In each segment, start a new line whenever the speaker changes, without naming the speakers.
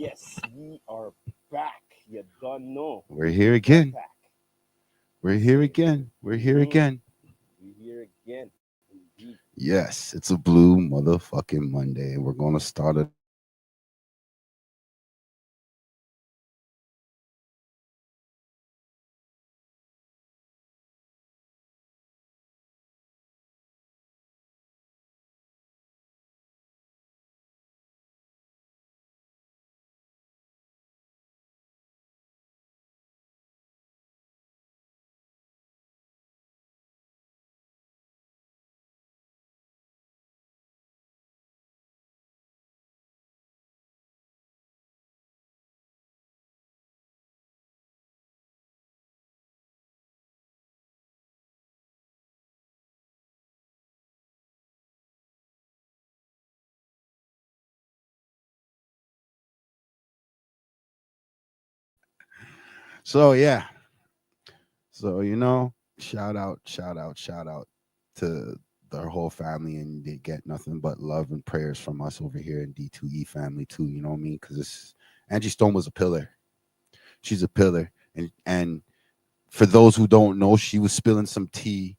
Yes, we are back. You don't know.
We're here
We are
again.
back.
We're
Yes,
here
sir.
again. We're here
Mm-hmm.
again.
We here again. Indeed.
Yes, it's a blue motherfucking Monday, and we're gonna start it off with some So yeah, so shout out to their whole family, and they get nothing but love and prayers from us over here in D2E family too. You know what I mean? Because this Angie Stone was a pillar. She's a pillar, and for those who don't know, she was spilling some tea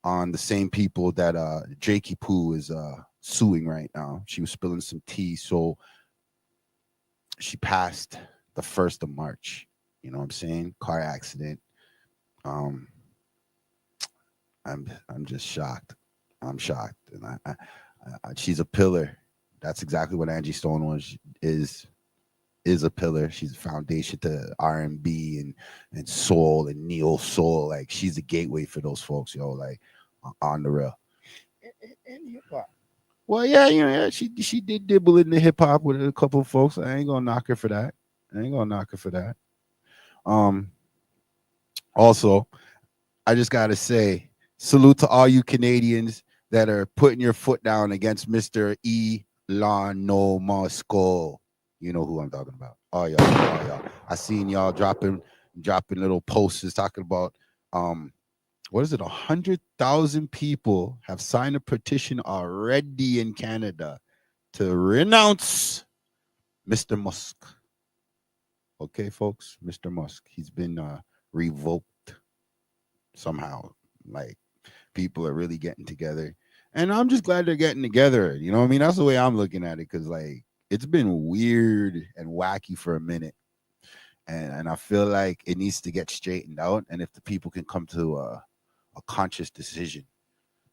on the same people that Jakey Poo is suing right now. She was spilling some tea, so she passed the 1st of March. You know what I'm saying? Car accident. Um, I'm just shocked. I'm shocked, and she's a pillar. That's exactly what Angie Stone was is a pillar. She's a foundation to R&B and soul and neo soul. Like she's a gateway for those folks, yo. Like on the real.
And hip hop.
Well, yeah, yeah, she did dibble in the hip hop with a couple of folks. I ain't gonna knock her for that. I ain't gonna knock her for that. Um, Also, I just gotta say, salute to all you Canadians that are putting your foot down against Mr. Elon Musk. You know who I'm talking about. All y'all. I seen y'all dropping little posters talking about what is it? 100,000 people have signed a petition already in Canada to renounce Mr. Musk. Okay, folks, Mr. Musk. He's been revoked somehow. Like people are really getting together, and I'm just glad they're getting together. You know what I mean? That's the way I'm looking at it, because like it's been weird and wacky for a minute, and I feel like it needs to get straightened out. And if the people can come to a conscious decision,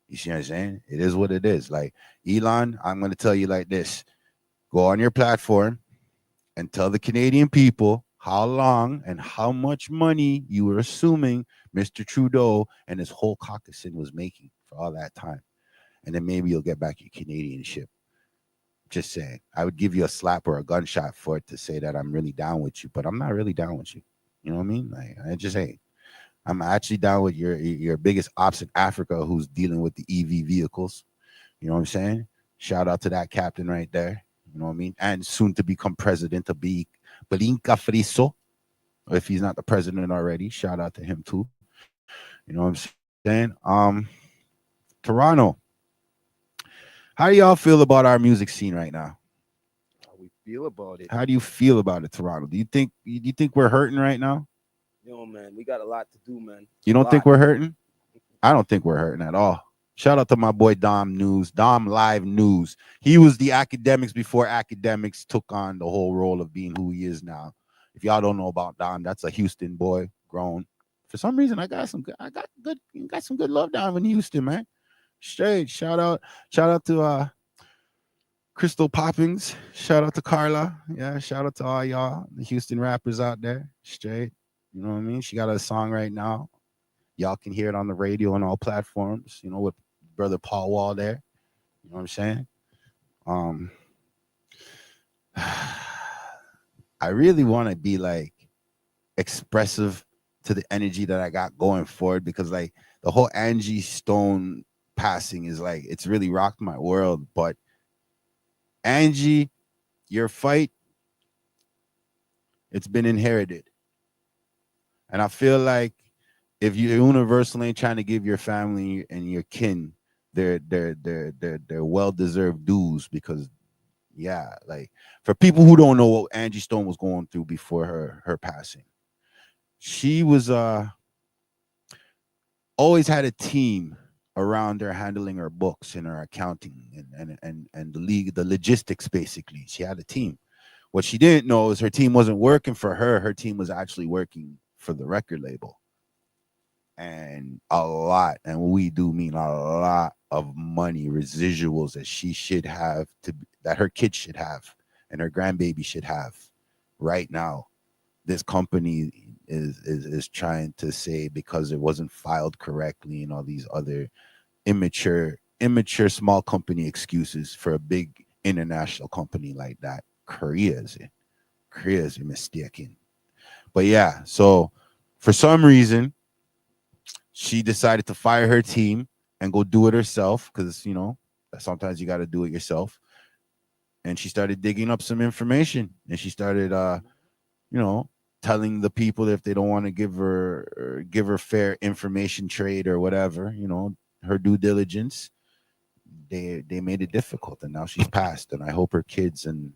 you see what I'm saying? It is what it is. Like Elon, I'm going to tell you like this: go on your platform and tell the Canadian people how long and how much money you were assuming Mr. Trudeau and his whole caucusing was making for all that time. And then maybe you'll get back your Canadianship. Just saying. I would give you a slap or a gunshot for it to say that I'm really down with you, but I'm not really down with you. You know what I mean? Like I just ain't. I'm actually down with your biggest ops in Africa who's dealing with the EV vehicles. You know what I'm saying? Shout out to that captain right there. You know what I mean? And soon to become president of Belinka Friso. If he's not the president already, shout out to him too. You know what I'm saying? Toronto. How do y'all feel about our music scene right now?
How we feel about it.
How do you feel about it, Toronto? Do you think we're hurting right now?
Yo, man, we got a lot to do, man.
You
A
don't think
lot.
we're hurting? I don't think we're hurting at all. Shout out to my boy Dom News, Dom Live News. He was the academics before academics took on the whole role of being who he is now. If y'all don't know about Dom, that's a Houston boy, grown. For some reason, got some good love down in Houston, man. Straight. Shout out to Crystal Poppins. Shout out to Carla. Yeah, shout out to all y'all, the Houston rappers out there. Straight. You know what I mean? She got a song right now. Y'all can hear it on the radio and all platforms, with brother Paul Wall there. You know what I'm saying? Um I really want to be like expressive to the energy that I got going forward, because like the whole Angie Stone passing is like it's really rocked my world. But Angie, your fight, it's been inherited. And I feel like if you universal ain't trying to give your family and your kin their well deserved dues, because Yeah, like for people who don't know what Angie Stone was going through before her passing, she was always had a team around her handling her books and her accounting and the logistics. Basically, she had a team. What she didn't know is her team wasn't working for her. Her team was actually working for the record label, and a lot, and we do mean a lot of money residuals that she should have that her kids should have and her grandbaby should have right now. This company is trying to say because it wasn't filed correctly and all these other immature small company excuses for a big international company like that. Korea is mistaken. But yeah, so for some reason she decided to fire her team and go do it herself because sometimes you got to do it yourself. And she started digging up some information, and she started you know telling the people that if they don't want to give her fair information trade or whatever, her due diligence, they made it difficult, and now she's passed. And I hope her kids and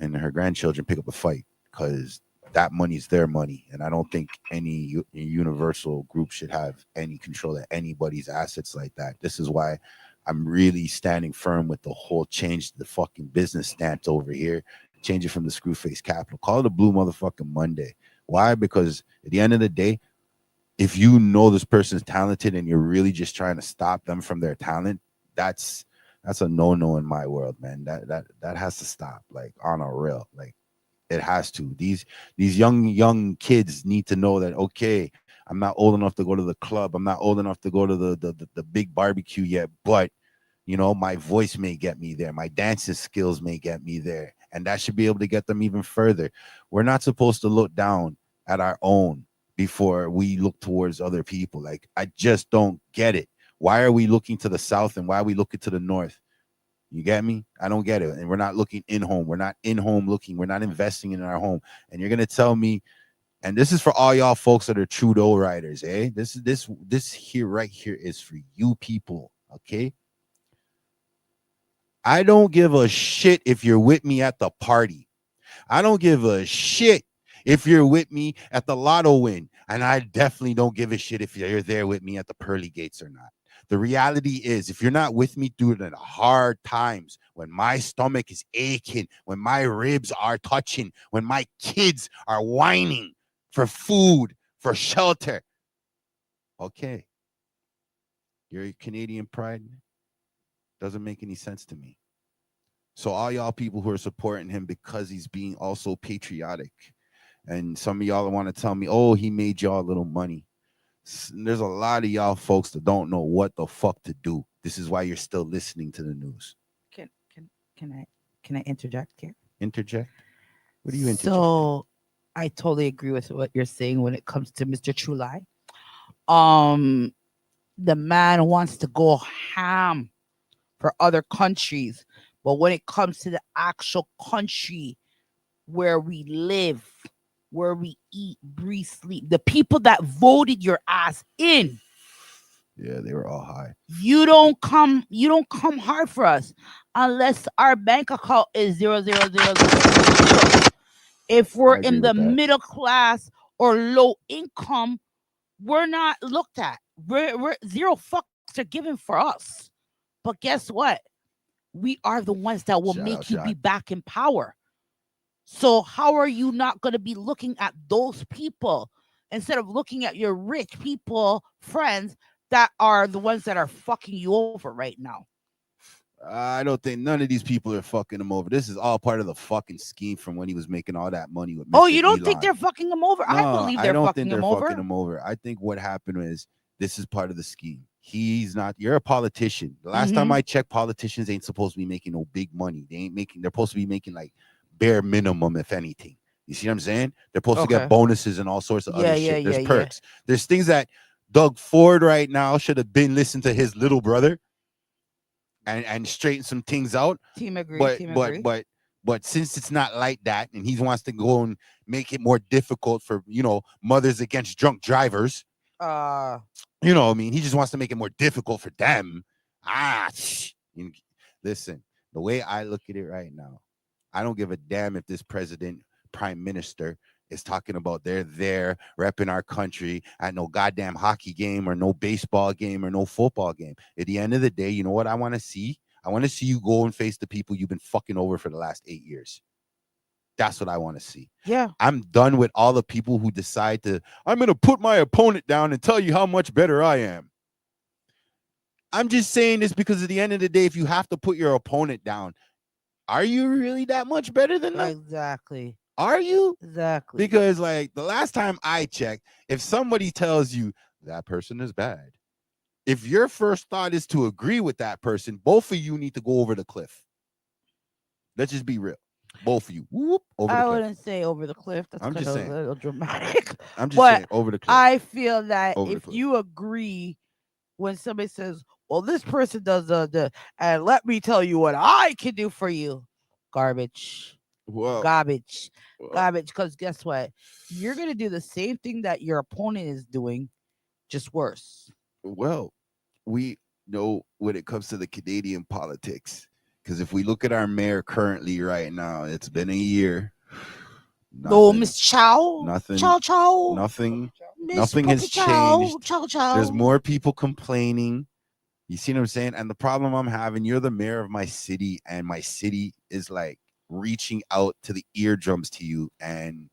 her grandchildren pick up a fight, because that money's their money, and I don't think any universal group should have any control of anybody's assets like that. This is why I'm really standing firm with the whole change the fucking business stance over here. Change it from the Screwface Capital. Call it a Blue Motherfucking Monday. Why? Because at the end of the day, if you know this person's talented and you're really just trying to stop them from their talent, that's a no-no in my world, man. That has to stop, like, on a real, like, it has to. These young kids need to know that, okay, I'm not old enough to go to the club. I'm not old enough to go to the big barbecue yet, but my voice may get me there. My dancing skills may get me there, and that should be able to get them even further. We're not supposed to look down at our own before we look towards other people. Like, I just don't get it. Why are we looking to the south and why are we looking to the north? You get me? I don't get it. And we're not looking in home. We're not in home looking. We're not investing in our home. And you're gonna tell me, and this is for all y'all folks that are Trudeau riders, eh? This here right here is for you people, okay? I don't give a shit if you're with me at the party. I don't give a shit if you're with me at the lotto win. And I definitely don't give a shit if you're there with me at the pearly gates or not. The reality is, if you're not with me through the hard times, when my stomach is aching, when my ribs are touching, when my kids are whining for food, for shelter, okay, your Canadian pride doesn't make any sense to me. So all y'all people who are supporting him because he's being also patriotic, and some of y'all want to tell me, oh, he made y'all a little money. There's a lot of y'all folks that don't know what the fuck to do. This is why you're still listening to the news.
Can can can I interject here?
Interject? What are you interjecting?
So I totally agree with what you're saying when it comes to Mr. Chulai. Um, the man wants to go ham for other countries, but when it comes to the actual country where we live, where we eat, breathe, sleep, the people that voted your ass in,
Yeah, they were all high.
you don't come hard for us unless our bank account is 00000. If we're
I agree
in the
with that.
middle class or low income, we're not looked at. We're zero fucks are given for us. But guess what? We are the ones that will
Shout out,
make you be
shot.
back in power. So how are you not going to be looking at those people instead of looking at your rich people, friends that are the ones that are fucking you over right now?
I don't think none of these people are fucking him over. This is all part of the fucking scheme from when he was making all that money with
Oh,
Mr.
you don't think
Elon.
they're fucking him over? I
No,
believe
I
they're
don't
fucking
think
him
they're fucking
over.
him over. I think what happened is this is part of the scheme. He's not. You're a politician. The last time
Mm-hmm.
I checked, politicians ain't supposed to be making no big money. They ain't making. They're supposed to be making like bare minimum, if anything. You see what I'm saying? They're supposed to get
Okay.
bonuses and all sorts of
Yeah,
other
yeah,
shit. There's
yeah, yeah.
perks. There's things that Doug Ford right now should have been listening to his little brother and straighten some things out.
Team agree.
But
Team
but
agree.
but but since it's not like that, and he wants to go and make it more difficult for mothers against drunk drivers.
Uh,
What I mean? He just wants to make it more difficult for them. Ah, listen, the way I look at it right now, I don't give a damn if this president, prime minister is talking about they're there repping our country at no goddamn hockey game or no baseball game or no football game. At the end of the day, you know what I want to see? I want to see you go and face the people you've been fucking over for the last 8 years. That's what I want to see.
Yeah.
I'm done with all the people who decide to, I'm going to put my opponent down and tell you how much better I am. I'm just saying this because at the end of the day, if you have to put your opponent down, are you really that much better than them?
Exactly.
Are you?
Exactly.
Because like the last time I checked, if somebody tells you that person is bad, if your first thought is to agree with that person, both of you need to go over the cliff. Let's just be real. Both of you. Whoop, over the
I
cliff.
wouldn't say over the cliff. That's
I'm
kind
just
of a
saying.
little dramatic.
I'm just
But
saying over the cliff.
I feel that
Over the
if
cliff.
you agree when somebody says, well, this person does the, and let me tell you what I can do for you. Garbage.
Well,
Garbage. Garbage. Because guess what? You're going to do the same thing that your opponent is doing, just worse.
well, we know when it comes to the Canadian politics, because if we look at our mayor currently right now, it's been a year.
No,
Nothing,
Miss Chow.
nothing,
Chow Chow.
nothing,
Miss
nothing has
Puppy Chow.
changed.
Chow Chow.
There's more people complaining. You see what I'm saying? And the problem I'm having, you're the mayor of my city, and my city is like reaching out to the eardrums to you. And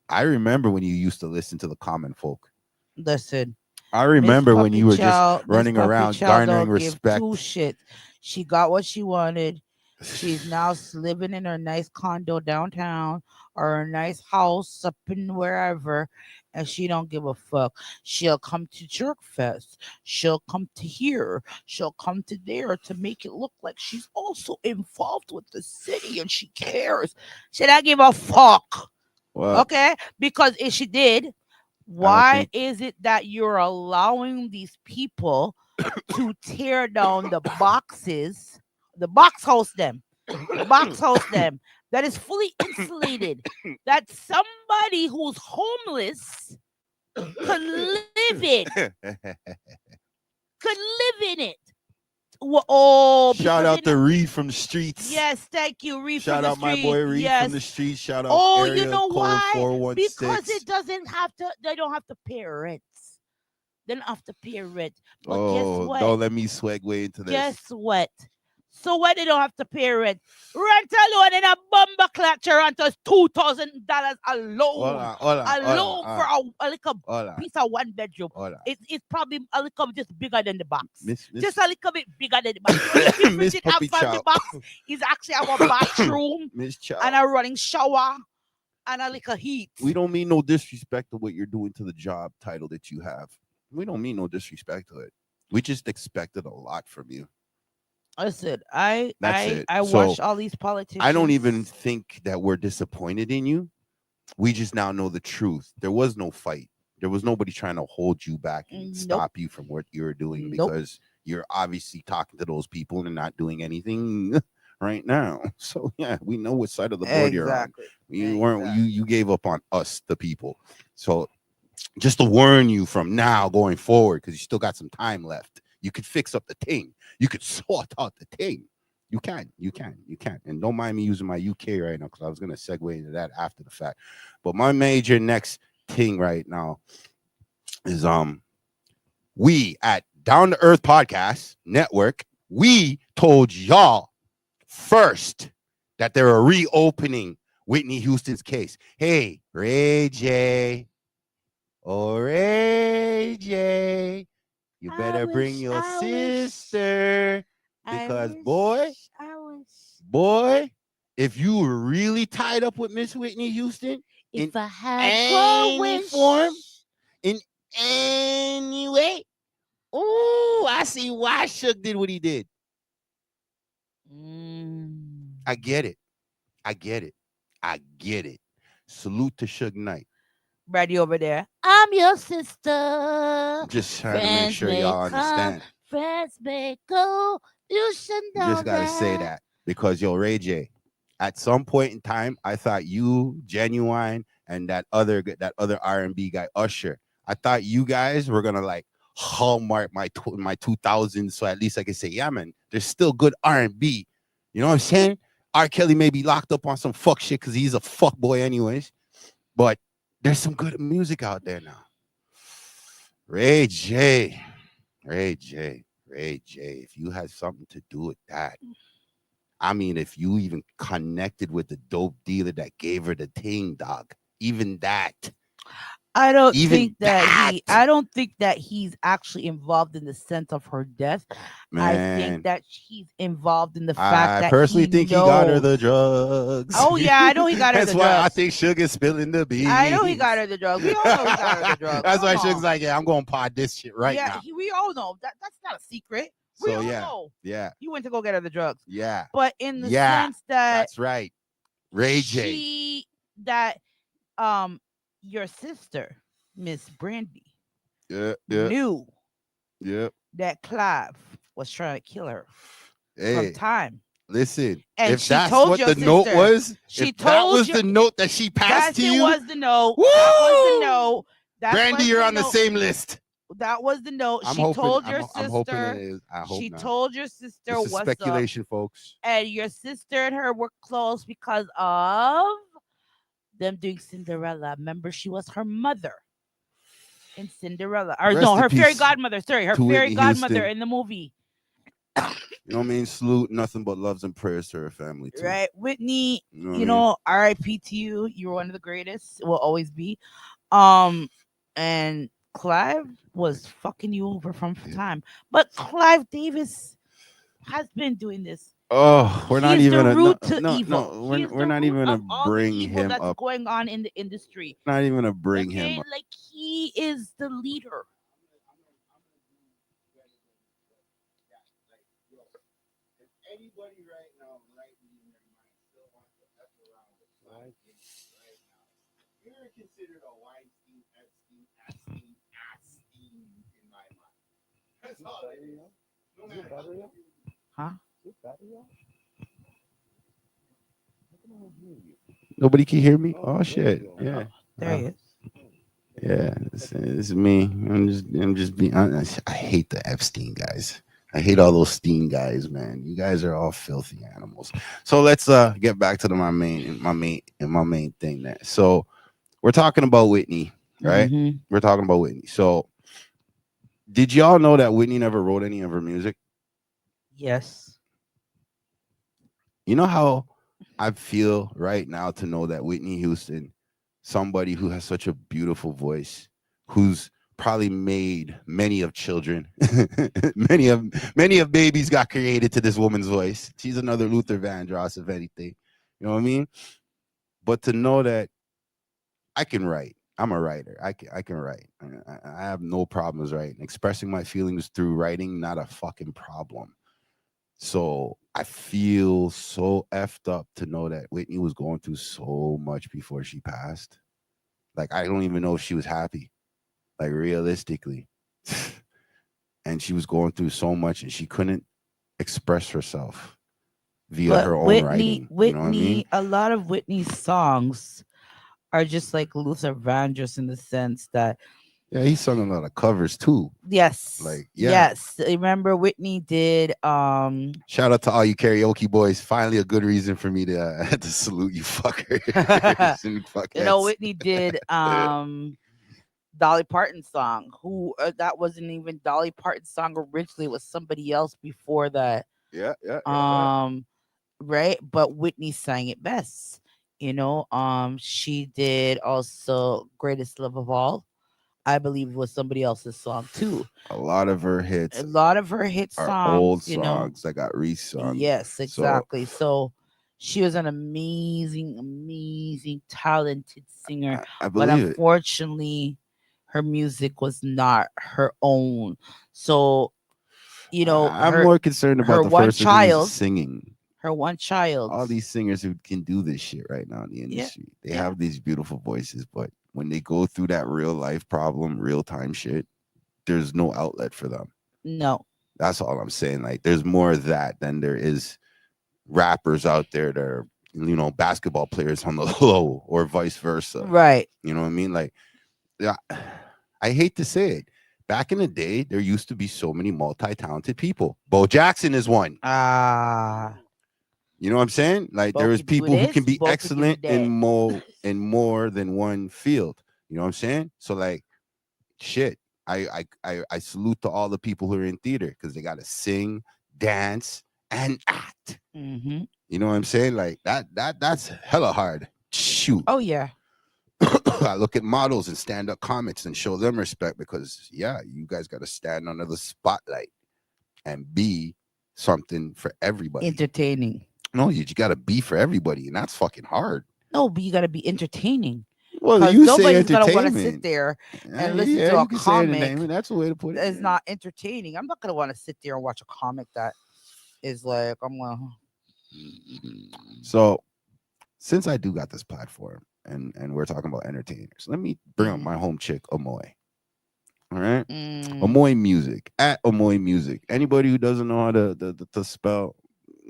I remember when you used to listen to the common folk.
Listen.
I remember when you were just
Miss
running
Puppy
around
Chow
garnering
don't give
respect.
two shits. She got what she wanted. She's now living in her nice condo downtown or a nice house up in wherever, and she don't give a fuck. She'll come to Jerk Fest. She'll come to here. She'll come to there to make it look like she's also involved with the city and she cares. She don't give a fuck.
Well,
Okay? Because if she did,
I don't
why
think
is it that you're allowing these people to tear down the boxes, the box house them, the box house them that is fully insulated, that somebody who's homeless could live in, could live in it. Oh,
shout
because
out to Reed from the streets.
yes, thank you, Reed
Shout
from the
out my
street.
boy Reed
Yes.
from the streets. Shout out
Oh,
area
you know
code
why?
416.
Because it doesn't have to. They don't have to pay rent. They don't have to pay rent. But guess
Oh,
what?
don't let me segue into this.
Guess what? So why they don't have to pay rent? Rent alone in a bumper clock Toronto is $2,000 alone.
Hold on,
Alone for a little
hold on,
piece of one bedroom.
hold on.
It's probably a little just bigger than the box.
Miss
Just a little bit bigger than the box. The only difference
Miss
it have
Puppy
from the
Chow.
box is actually our bathroom
Miss Chow.
and a running shower and a little heat.
We don't mean no disrespect to what you're doing to the job title that you have. We don't mean no disrespect to it. We just expected a lot from you.
Listen,
That's
I
it.
I
So,
watch all these politicians.
I don't even think that we're disappointed in you. We just now know the truth. There was no fight. There was nobody trying to hold you back and
Nope.
stop you from what you were doing
Nope.
because you're obviously talking to those people and not doing anything right now. So yeah, we know what side of the board you're on.
Exactly.
You weren't you gave up on us, the people. So just to warn you from now going forward, because you still got some time left. You could fix up the thing. You could sort out the thing. You can. And don't mind me using my UK right now because I was gonna segue into that after the fact. But my major next thing right now is we at Down to Earth Podcast Network, we told y'all first that they were reopening Whitney Houston's case. Hey, Ray J. Oh, Ray J. You better bring your sister. Because boy, if you were really tied up with Miss Whitney Houston,
if
in
I had
any form, in any way, oh, I see why Suge did what he did. I get it. Salute to Suge Knight.
Ready over there. I'm your sister.
Just trying to make sure y'all understand.
Friends may go. You should know
Just gotta say that because yo, Ray J, at some point in time, I thought you, Genuine, and that other R&B guy, Usher, I thought you guys were gonna like hallmark my 2000s, so at least I can say, yeah, man, there's still good R&B. You know what I'm saying? R. Kelly may be locked up on some fuck shit because he's a fuck boy anyways. But there's some good music out there now. Ray J. Ray J. Ray J. If you had something to do with that, I mean, if you even connected with the dope dealer that gave her the ting, dog, even that.
I don't
Even
think that
that.
I don't think that he's actually involved in the sense of her death. I think
Man,
that he's involved in the fact
I
that
personally
he
think he got her
knows.
the drugs.
Oh yeah, I know he got her
That's
the
why I
drugs.
think Sugar's spilling the
I know he
beans.
got her the drugs. We all know he got her the drugs.
That's why
Come
Sugar's
on.
like, yeah, I'm going to pod this shit right
Yeah,
now.
we all know that. That's not a secret. We
So
all
yeah,
know
yeah,
he went to go get her the drugs.
yeah,
But in the
yeah.
sense that
That's right. Ray J.
she that um your sister, Miss Brandy,
Yeah,
knew
yeah.
that Clive was trying to kill her from
Hey,
time.
listen.
And
If
she
that's
told
what
your
the note
sister.
was,
She
if that
told
was
you
the note that she passed
that
to
it
you,
was the note.
woo!
That was the note. That
Brandy,
was
you're
the
on the
note.
same list.
That was the note.
I'm
She
hoping.
told your
I'm hoping it
sister.
is. I hope
She
not.
told your sister
This is
what's up.
speculation, folks.
And your sister and her were close because of them doing Cinderella. Remember, she was her mother in Cinderella. Or
Rest
no,
in
her fairy
peace
godmother. Sorry, her
to
fairy
Whitney
godmother
Houston.
in the movie.
You know what I mean? Salute, nothing but loves and prayers to her family too.
Right, Whitney.
You know what
You
I mean?
know, R.I.P. to you. You were one of the greatest. Will always be. And Clive was fucking you over from
Yeah.
time, but Clive Davis has been doing this.
Oh, we're not
He's
even
the
a no,
root to
no,
evil.
no.
He's
We're
the
not
root
even
of
gonna
all the
bring
evil
him
that's
up.
going on in the industry.
Not even gonna bring him
Okay,
up.
like he is the leader.
Anybody right now, rightly in their mind, still wants to F around with Weinstein right now. You're considered a Weinstein, Epstein in my mind. That's all it is. No matter.
Huh?
Nobody can hear me. Oh shit! Yeah,
There he is.
yeah. It's me. I'm just being. I hate the Epstein guys. I hate all those Steen guys, man. You guys are all filthy animals. So let's get back to my main thing there. So we're talking about Whitney, right?
Mhm.
We're talking about Whitney. So did y'all know that Whitney never wrote any of her music?
Yes.
You know how I feel right now to know that Whitney Houston, somebody who has such a beautiful voice, who's probably made many of children, many of babies got created to this woman's voice. She's another Luther Vandross, if anything. You know what I mean? But to know that I can write. I'm a writer. I can write. I have no problems writing. Expressing my feelings through writing, not a fucking problem. So I feel so effed up to know that Whitney was going through so much before she passed. Like I don't even know if she was happy. Like realistically. And she was going through so much and she couldn't express herself via
But
her own
Whitney,
writing. You know what I mean?
a lot of Whitney's songs are just like Luther Vandross in the sense that
Yeah, he sung a lot of covers too.
yes,
Like, yeah.
yes. Remember Whitney did
Shout out to all you karaoke boys. Finally, a good reason for me to to salute you, fuckers and
you know
fuckheads.
Whitney did Dolly Parton's song. Who that wasn't even Dolly Parton's song originally. It was somebody else before that.
Yeah.
Right, but Whitney sang it best. You know, she did also Greatest Love of All. I believe it was somebody else's song too.
A lot of her hits
A lot of her hit
are
songs,
old
you know.
songs that got resung.
Yes, exactly. So she was an amazing, amazing, talented singer.
I
But
believe it.
unfortunately, her music was not her own. So, you know,
I'm more concerned
her
about the
one
person
child,
who's singing.
her one child.
All these singers who can do this shit right now in the industry, they have these beautiful voices, but when they go through that real life problem, real time shit, there's no outlet for them.
No.
That's all I'm saying. Like, there's more of that than there is rappers out there that are, you know, basketball players on the low or vice versa.
Right.
You know what I mean? Like, yeah, I hate to say it. Back in the day, there used to be so many multi-talented people. Bo Jackson is one. You know what I'm saying? Like there
Both
is
can do
people who
this,
can be
both can do
excellent
that.
in more than one field. You know what I'm saying? So like shit. I salute to all the people who are in theater because they gotta sing, dance, and act.
Mm-hmm.
You know what I'm saying? Like that's hella hard. Shoot.
Oh yeah.
I look at models and stand-up comics and show them respect because yeah, you guys gotta stand under the spotlight and be something for everybody.
Entertaining.
No, you gotta be for everybody, and that's fucking hard.
No, but you got to be entertaining.
Well,
Because
you say
nobody's gonna want to sit
entertainment.
there and listen
Yeah,
to a
you can say
comic
entertainment. That's a way to put it.
that is
yeah.
not entertaining. I'm not gonna want to sit there and watch a comic that is like I'm gonna.
So, since I do got this platform, and we're talking about entertainers, let me bring up my home chick, Amoy. All right, Amoy Music at Amoy Music. Anybody who doesn't know how to spell,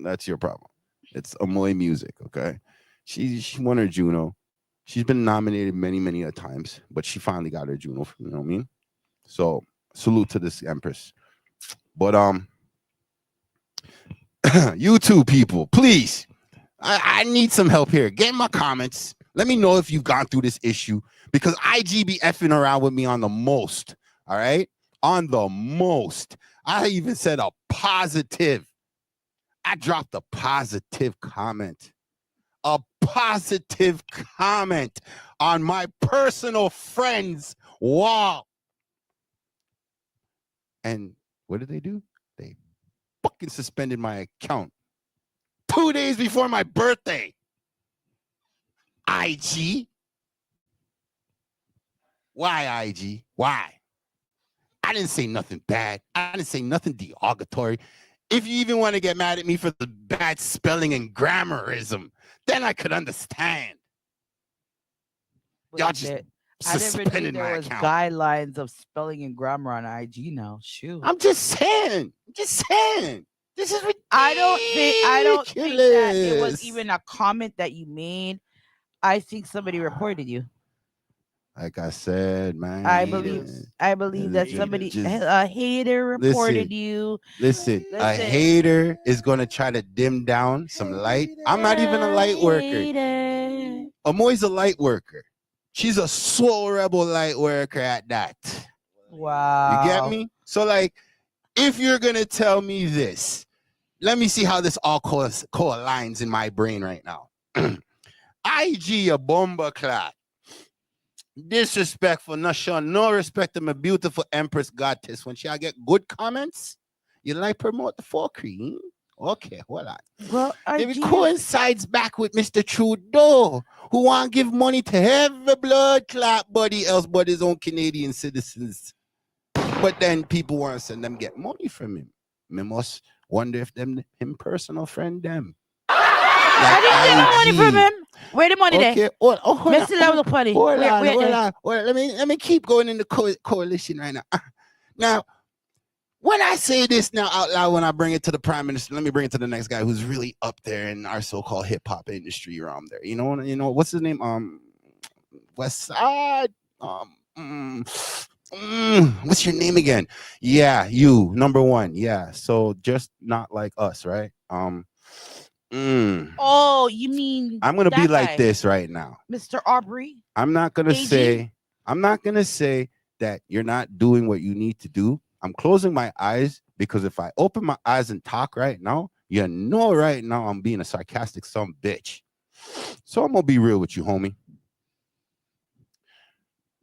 that's your problem. It's Amoy Music. Okay, she won her Juno. She's been nominated many a times, but she finally got her Juno. You know what I mean? So salute to this Empress. But you two people, please, I need some help here. Get in my comments. Let me know if you've gone through this issue because IG be effing around with me on the most. All right, on the most. I even said a positive. I dropped a positive comment. A positive comment on my personal friend's wall. And what did they do? They fucking suspended my account 2 days before my birthday. IG? Why IG? Why? I didn't say nothing bad. I didn't say nothing derogatory. If you even want to get mad at me for the bad spelling and grammarism, then I could understand. Y'all just
I never knew
suspended
there
my
was
account.
guidelines of spelling and grammar on IG now. Shoot.
I'm just saying. This is ridiculous.
I don't think that it was even a comment that you made. I think somebody reported you.
Like I said, man.
I believe that somebody a hater reported you.
Listen, a hater is gonna try to dim down some light. I'm not even a light worker. Amoy's a light worker. She's a soul rebel light worker at that.
Wow.
You get me? So like, if you're gonna tell me this, let me see how this all co-aligns in my brain right now. IG a bomber clot. Disrespectful, not showing no respect to my beautiful Empress Goddess. When she get good comments, you like promote the fuckery. Okay, hold on.
Well,
it coincides back with Mr. Trudeau, who want to give money to every blood clot buddy else but his own Canadian citizens. But then people want to send them get money from him. Me must wonder if him personal friend them.
I didn't get money from him. Where the money there?
Hold on. Let me keep going in the coalition right now. Now, when I say this now out loud, when I bring it to the prime minister, let me bring it to the next guy who's really up there in our so-called hip hop industry around there. You know, what's his name? West Side. What's your name again? Yeah, you number one. Yeah, so just not like us, right?
Oh, you mean
I'm gonna be like this right now,
Mr. Aubrey?
I'm not gonna say that you're not doing what you need to do. I'm closing my eyes because if I open my eyes and talk right now, you know right now I'm being a sarcastic son bitch. So I'm gonna be real with you, homie.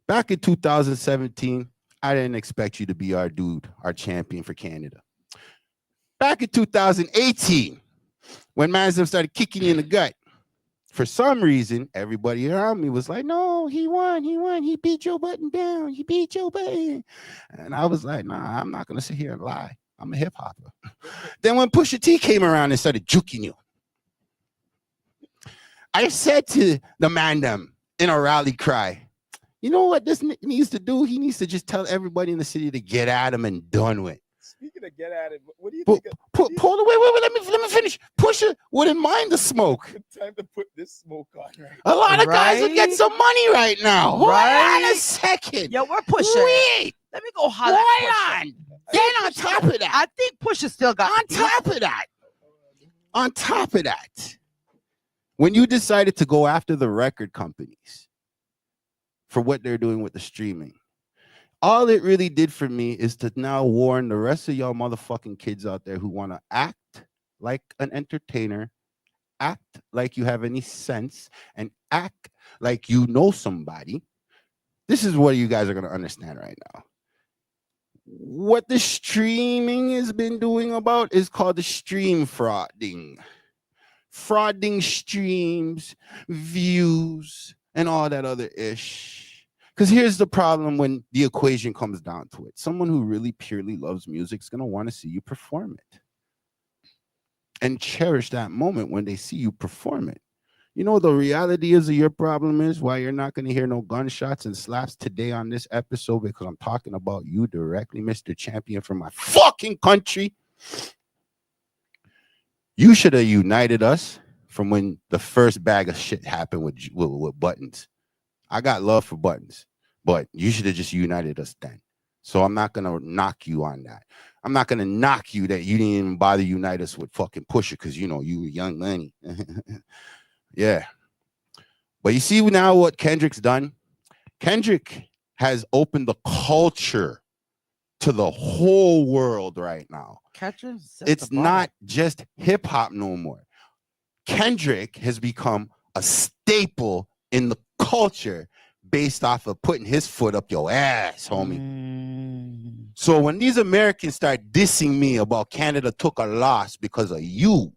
Back in 2017, I didn't expect you to be our dude, our champion for Canada. Back in 2018, when Manzem started kicking you in the gut, for some reason, everybody around me was like, no, he won. He beat Joe Button down. He beat Joe Button. And I was like, nah, I'm not going to sit here and lie. I'm a hip hopper. Then when Pusha T came around and started juking you, I said to the man them in a rally cry, you know what this needs to do? He needs to just tell everybody in the city to get at him and done with.
Speaking of get at it, what do you think?
Wait, let me finish. Pusha wouldn't mind the smoke.
Good time to put this smoke on, right?
A lot of guys would get some money right now. Hold on a second.
Yo, we're Pusha.
Wait.
Let me go holler.
Hold on. Then on top of that,
I think Pusha still got.
On top of that, On top of that, when you decided to go after the record companies for what they're doing with the streaming, all it really did for me is to now warn the rest of y'all motherfucking kids out there who want to act like an entertainer, act like you have any sense, and act like you know somebody. This is what you guys are going to understand right now. What the streaming has been doing about is called the stream frauding. Frauding streams, views, and all that other ish. Because here's the problem when the equation comes down to it. Someone who really purely loves music is going to want to see you perform it and cherish that moment when they see you perform it. You know, the reality is of your problem is why you're not going to hear no gunshots and slaps today on this episode, because I'm talking about you directly, Mr. Champion from my fucking country. You should have united us from when the first bag of shit happened with buttons. I got love for buttons, but you should have just united us then. So I'm not going to knock you on that. I'm not going to knock you that you didn't even bother unite us with fucking Pusha because, you know, you were young money. Yeah. But you see now what Kendrick's done? Kendrick has opened the culture to the whole world right now. It's not just hip hop no more. Kendrick has become a staple in the culture based off of putting his foot up your ass, homie. So when these Americans start dissing me about Canada took a loss because of you,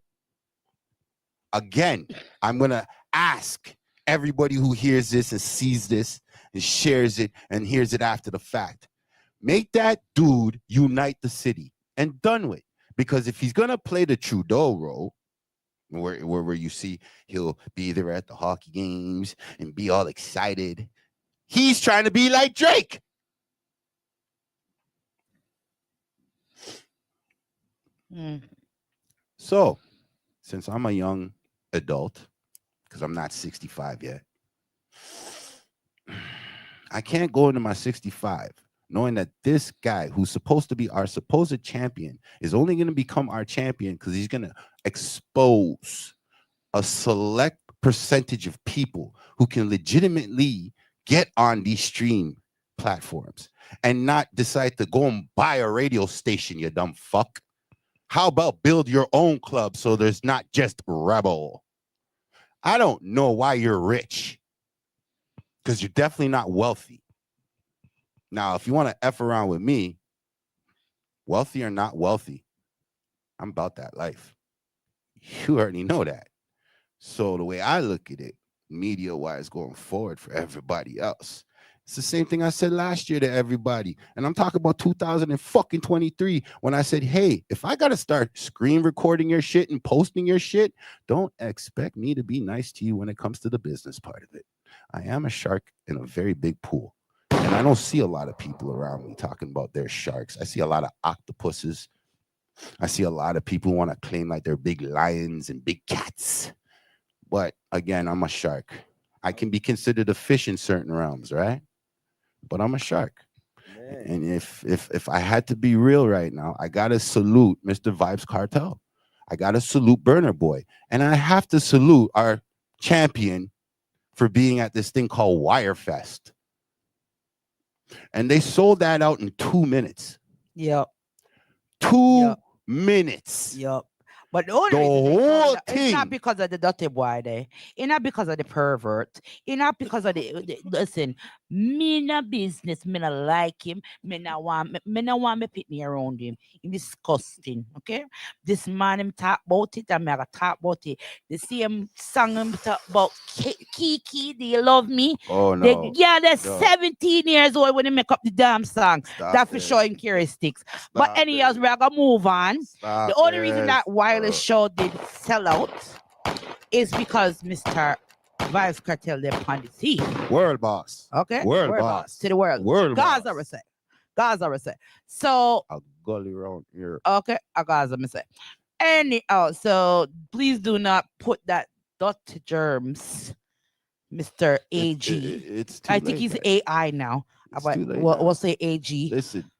again, I'm going to ask everybody who hears this and sees this and shares it and hears it after the fact. Make that dude unite the city and done with. Because if he's going to play the Trudeau role, where you see he'll be there at the hockey games and be all excited, he's trying to be like Drake. So, since I'm a young adult, because I'm not 65 yet, I can't go into my 65 knowing that this guy who's supposed to be our supposed champion is only going to become our champion because he's going to expose a select percentage of people who can legitimately get on these stream platforms and not decide to go and buy a radio station, you dumb fuck. How about build your own club so there's not just Rebel? I don't know why you're rich, because you're definitely not wealthy. Now, if you want to F around with me, wealthy or not wealthy, I'm about that life. You already know that. So the way I look at it, media-wise going forward for everybody else, it's the same thing I said last year to everybody. And I'm talking about 2023 when I said, hey, if I got to start screen recording your shit and posting your shit, don't expect me to be nice to you when it comes to the business part of it. I am a shark in a very big pool. And I don't see a lot of people around me talking about their sharks. I see a lot of octopuses. I see a lot of people who want to claim like they're big lions and big cats. But again, I'm a shark. I can be considered a fish in certain realms, right? But I'm a shark. Man. And if I had to be real right now, I gotta salute Mr. Vibes Cartel. I gotta salute Burner Boy. And I have to salute our champion for being at this thing called Wirefest. And they sold that out in 2 minutes.
Yep.
2 minutes.
Yep. But the only reason it's not because of the dirty boy there. It's not because of the pervert. It's not because of the listen, me no business, me not like him. Me not want me pit me around him. It's disgusting. Okay? This man him talk about it and me I gotta talk about it. The same song him talk about Kiki, do you love me?
Oh no.
They're 17 years old when they make up the damn song. That's for showing characteristics. But anyways, we're gonna move on. The only reason that Wireless show did sell out is because Mr. Vibes Cartel they're on the scene.
World boss.
Okay.
World boss.
To the world. Gaza boss. Gaza say. So
a gully round here.
Okay, a Gaza me say. So please do not put that dot germs, Mr. AG. I think he's AI now. But we'll say AG.
Listen,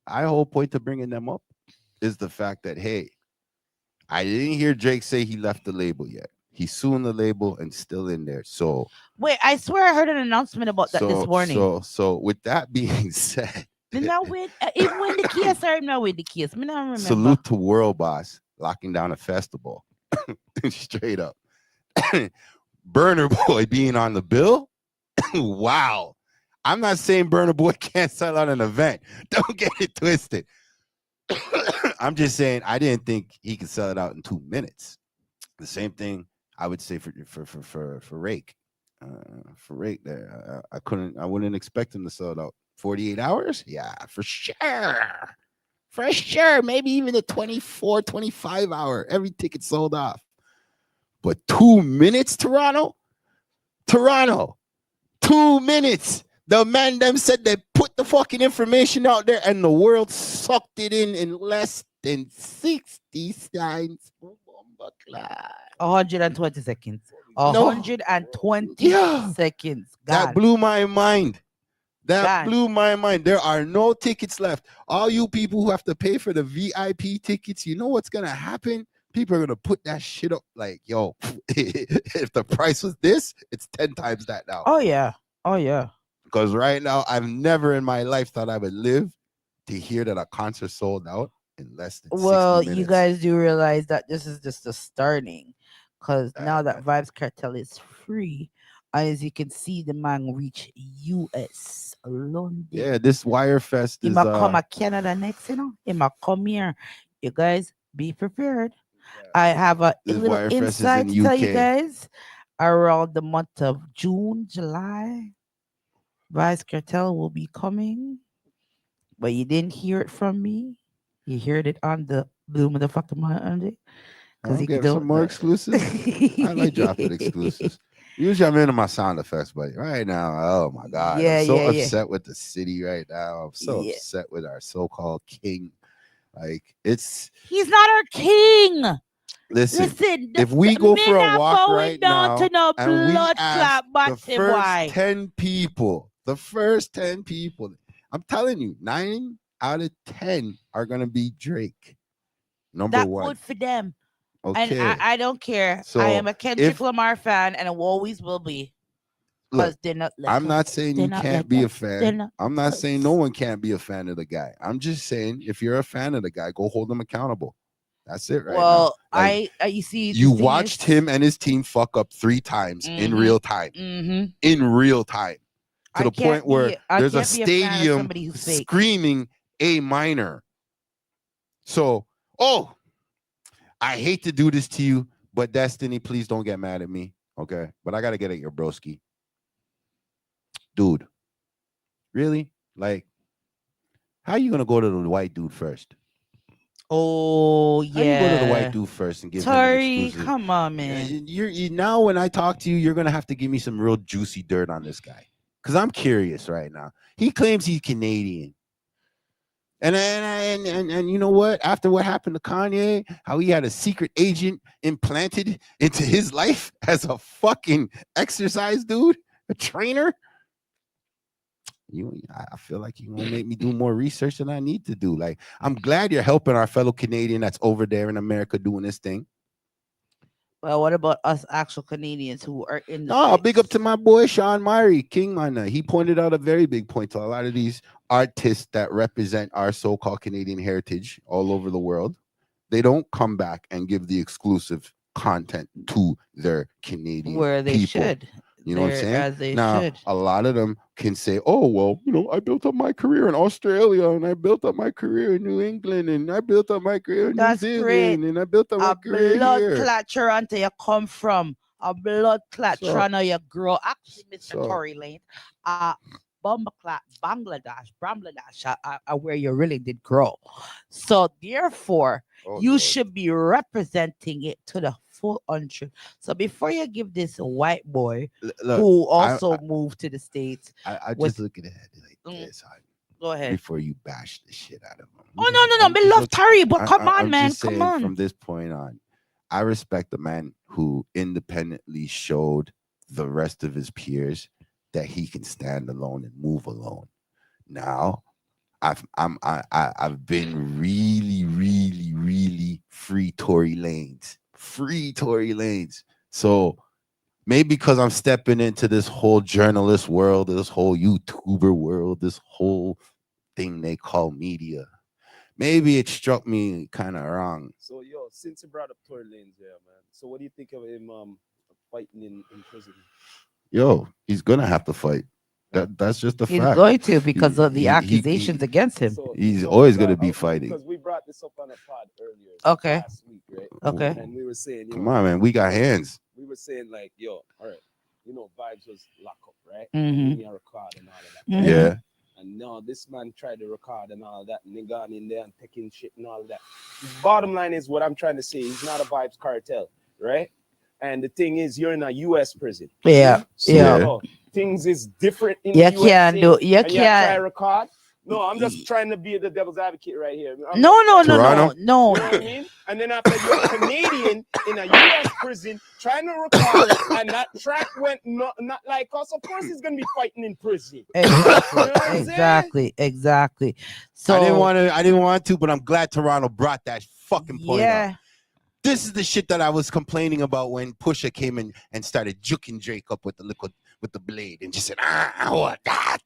my whole point to bringing them up is the fact that, hey, I didn't hear Drake say he left the label yet. He's suing the label and still in there.
Wait, I swear I heard an announcement about that this morning.
So with that being said,
Me not with even when the case or him not with the case. Me not remember.
salute to World Boss locking down a festival. Straight up. Burner Boy being on the bill. Wow. I'm not saying Burner Boy can't sell out an event. Don't get it twisted. I'm just saying I didn't think he could sell it out in 2 minutes. The same thing I would say for Rake. For Rake there. I wouldn't expect him to sell it out 48 hours. Yeah, for sure. For sure. Maybe even a 24, 25 hour. Every ticket sold off. But 2 minutes, Toronto? 2 minutes. The man them said they put the fucking information out there and the world sucked it in less than 60 seconds.
120 seconds.
No.
120 seconds.
That blew my mind. Blew my mind. There are no tickets left. All you people who have to pay for the VIP tickets, you know what's going to happen? People are going to put that shit up like, yo, if the price was this, it's 10 times that now.
Oh, yeah.
Because right now, I've never in my life thought I would live to hear that a concert sold out in less than 60 minutes.
You guys do realize that this is just the starting. Because now that Vibes Cartel is free, as you can see, the man reach US, London.
Yeah, this Wire Fest
is... He might come to Canada next, you know? He might come here. You guys, be prepared. I have a little insight to tell you guys. Around the month of June, July, Vice Cartel will be coming. But you didn't hear it from me. You heard it on the Blue Motherfucking Monday.
Because you get some more exclusives. I like dropping exclusives. Usually I'm into my sound effects, but right now, oh my God. I'm so upset with the city right now. I'm so upset with our so-called king. Like, he's
not our king.
Listen, if we go for a walk right now and we ask the first 10 people, I'm telling you, 9 out of 10 are going to be Drake. Number one.
That's good for them.
Okay.
And I don't care. So I am a Kendrick Lamar fan and I always will be.
Look, I'm not saying you can't be a fan. I'm not saying no one can't be a fan of the guy. I'm just saying if you're a fan of the guy, go hold him accountable. That's it right now.
Like, you see,
you watched him and his team fuck up 3 times in real time. In real time. To the point where there's a stadium screaming A minor. So, I hate to do this to you, but Destiny, please don't get mad at me. Okay? But I got to get at your broski. Dude. Really? Like, how are you going to go to the white dude first?
Oh, yeah.
How you go to the white dude first and give him an exclusive?
Come on, man.
You now when I talk to you, you're going to have to give me some real juicy dirt on this guy. Because I'm curious right now. He claims he's Canadian. And you know what? After what happened to Kanye, how he had a secret agent implanted into his life as a fucking exercise dude, a trainer. I feel like you want to make me do more research than I need to do. Like, I'm glad you're helping our fellow Canadian that's over there in America doing this thing.
Well, what about us actual Canadians who are in the
big up to my boy Sean Myrie, King Mana. He pointed out a very big point to a lot of these artists that represent our so-called Canadian heritage all over the world. They don't come back and give the exclusive content to their Canadian
where they
people.
Should.
You know what I'm saying?
As they
now,
should.
A lot of them can say, oh, well, you know, I built up my career in Australia and I built up my career in New England and I built up my career in New Zealand and I built up my career here.
A blood clot Toronto you come from. A blood clot Toronto you grow. Actually, Mr. Tory Lane, Bumba Bangladesh, where you really did grow. So therefore, you should be representing it to the full untrue. So before you give this white boy who also moved to the States,
I just look at it like this.
Go ahead.
Before you bash the shit out of him.
Oh no, me love Terry, but come on, man, come on.
From this point on, I respect the man who independently showed the rest of his peers that he can stand alone and move alone. Now, I've been really, really, really free Tory Lanez. Free Tory Lanez. So maybe because I'm stepping into this whole journalist world, this whole YouTuber world, this whole thing they call media. Maybe it struck me kind of wrong.
So yo, since you brought up Tory Lanez, yeah, man. So what do you think of him fighting in prison?
Yo, he's gonna have to fight. That's just a
He's
fact.
going to because of the
he-
accusations
he-
against him.
So
He's
so
always gonna be
because
fighting.
we brought this up on a pod earlier
Okay.
last week, right?
Okay.
And we were saying,
Come on, man. We got hands.
we were saying like, yo, all right, Vibes was lock up, right?
Mhm.
And he record and all of that.
Mhm.
Yeah.
And now this man tried to record and all that, and they gone in there and taking shit and all of that. Bottom line is what I'm trying to say. He's not a Vibes cartel, right? And the thing is, you're in a U.S. prison.
Yeah.
So
Yeah.
things is different in
You
the USA.
can't do. You
and you try to
can't.
record. No, I'm just trying to be the devil's advocate right here.
No, no, no, no,
Toronto?
You know what I
no.
mean? And then after you're a Canadian in a U.S. prison trying to record, and that track went not like us, of course he's gonna be fighting in prison.
Exactly.
You know what I'm saying?
Exactly. Exactly. So
I didn't want to, but I'm glad Toronto brought that fucking point up.
yeah.
This is the shit that I was complaining about when Pusha came in and started juking Drake up with the blade and just said, I want that.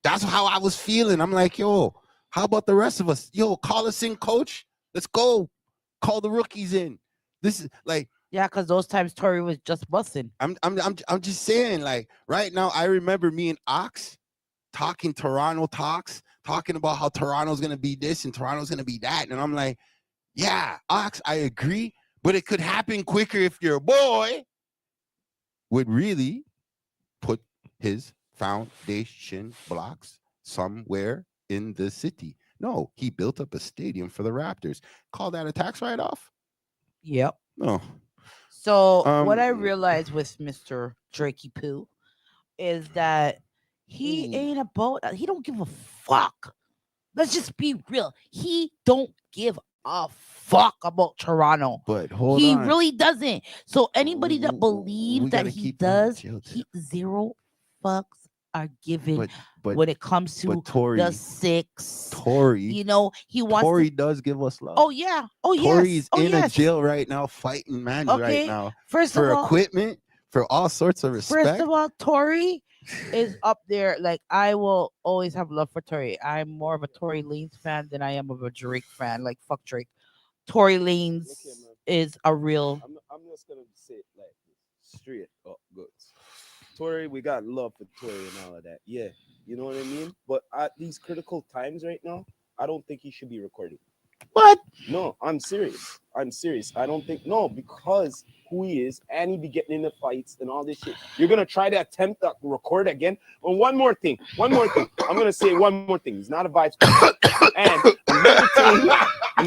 That's how I was feeling. I'm like, yo, how about the rest of us? Yo, call us in, coach. Let's go. Call the rookies in. This is like,
Yeah, because those times Tory was just busting.
I'm just saying, like, right now, I remember me and Ox talking Toronto talks, talking about how Toronto's gonna be this and Toronto's gonna be that. And I'm like, yeah, Ox, I agree, but it could happen quicker if your boy would really put his foundation blocks somewhere in the city. No, he built up a stadium for the Raptors. Call that a tax write-off?
Yep.
No.
So what I
Um,
realized with Mr. Drakey Poo is that he ain't about. He don't give a fuck. Let's just be real. He don't give a fuck about Toronto.
But hold
He
on.
really doesn't. So anybody that
We
believes that
gotta
he
keep
does,
chill.
zero fucks are given
But
when it comes to
but Tory,
the six.
Tory,
He wants
Tory
to.
does give us love.
Oh yeah. Oh yes.
Tory's
Oh
in a
yes.
jail right now, fighting man right
Okay.
now
First
for
of all,
equipment, for all sorts of respect.
First of all, Tory is up there. Like I will always have love for Tory. I'm more of a Tory Lanez fan than I am of a Drake fan. Like fuck Drake. Tory Lanez
Look here, man.
is a real.
I'm just gonna say it like this, straight up goods. Tory, we got love for Tory and all of that. Yeah, you know what I mean. But at these critical times right now, I don't think he should be recording.
What?
No, I'm serious. I'm serious. I don't think because who he is, and he be getting into fights and all this shit. You're gonna try to attempt to record again. And one more thing. I'm gonna say one more thing. He's not a vice. And another thing.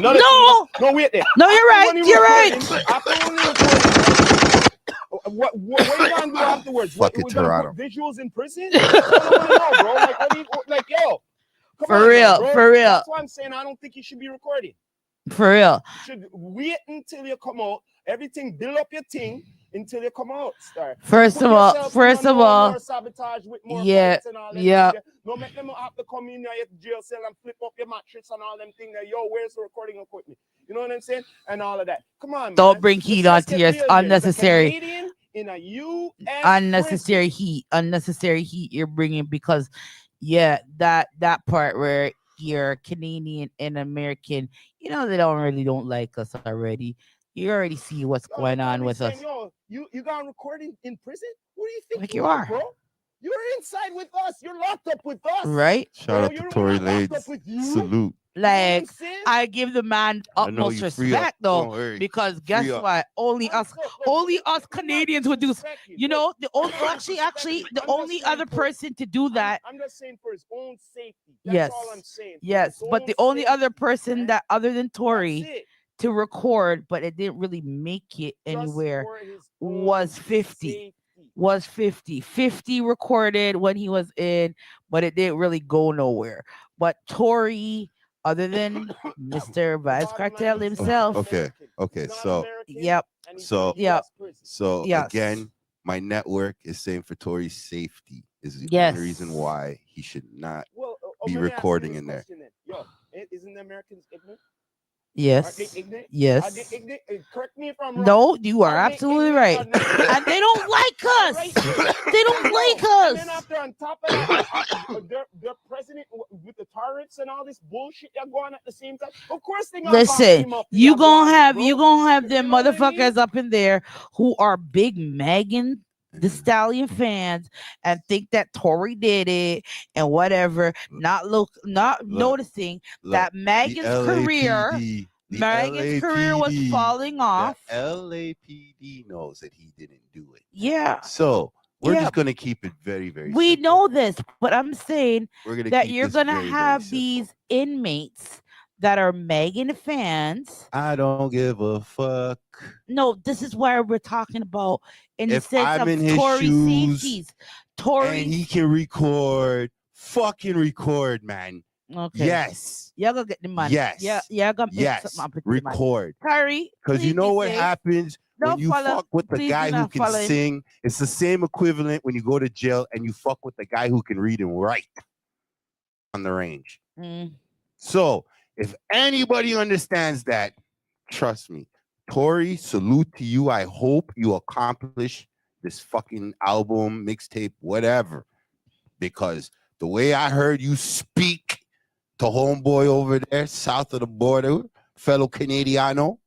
No.
No, wait there.
No, you're right. You're right.
After when he recording, what are you gonna do afterwards?
Fuck it,
We gonna
Toronto.
put visuals in prison? I don't wanna know, bro. Like, what do you, like, yo. Come
For
on,
real,
bro.
for real.
That's why I'm saying I don't think you should be recording.
For real.
You should wait until you come out. Everything, build up your thing until you come out. Star.
First
Put
of all,
yourself in more sabotage with more fights and all that.
yeah.
No, make them have to come in your jail cell and flip up your mattress and all them things. Yo, where's the recording equipment? You know what I'm saying? And all of that. Come on,
Don't
man.
bring heat onto your unnecessary.
In a US
Unnecessary
prison.
heat. Unnecessary heat you're bringing because, yeah, that part where you're Canadian and American, they don't like us already. You already see what's going on with us.
Yo, you got recording in prison? What do you think
Like you are,
bro? You're inside with us. You're locked up with us.
Right?
Shout out to Tory Lanez. Salute.
Like, I give the man utmost respect though, because guess what? Only us Canadians would do. The only the only other person to do that.
I'm just saying for his own safety.
Yes,
all I'm saying.
Yes, but the only other person that other than Tory to record, but it didn't really make it anywhere, was 50. Was 50. 50 recorded when he was in, but it didn't really go nowhere. But Tory, other than Mr. Vice Cartel himself.
Okay. So
yep.
So
yep.
So
yes.
Again, my network is saying for Tory's safety is the
yes.
reason why he should not be recording in there.
Yo, isn't the Americans ignorant? Are they
Yes.
ignorant? Are they
Yes.
ignorant? Correct me if I'm wrong.
No, you are
Are they
absolutely
ignorant
right.
or not?
And they don't like
All
us.
right then.
They don't
And
like
and then
us.
after on top of that, their president with the tyrants and all this bullshit they're going at the same time. Of course they gonna box
Listen,
him up.
you gonna have
Bro.
you gonna have
You
them
know what I mean?
motherfuckers up in there who are big Megan the Stallion fans and think that Tory did it and whatever, not
Look,
noticing
look,
that
the
Megan's career was falling off.
the LAPD knows that he didn't do it.
Yeah.
So we're
Yeah.
just gonna keep it very, very
We
simple.
know this, but I'm saying
We're gonna
that
keep
you're
this
gonna
very, very
have
simple.
these inmates that are Megan fans.
I don't give a fuck.
No, this is where we're talking about in the
If
sense
I'm
of
in his
Tory
shoes
safeties.
and
Tory,
he can record, fucking record, man.
okay.
Yes.
Y'all gonna get the money. Yeah,
Yes.
y'all gonna pick something
Yes.
up with the money.
Record.
Tory,
Because you
please
know
be
what
safe.
happens when
Don't
you
follow.
fuck with the
Please do
guy who
not
can
follow him.
sing. It's the same equivalent when you go to jail and you fuck with the guy who can read and write on the range.
Mm.
So if anybody understands that, trust me, Tori, salute to you. I hope you accomplish this fucking album, mixtape, whatever. Because the way I heard you speak to homeboy over there, south of the border, fellow Canadiano,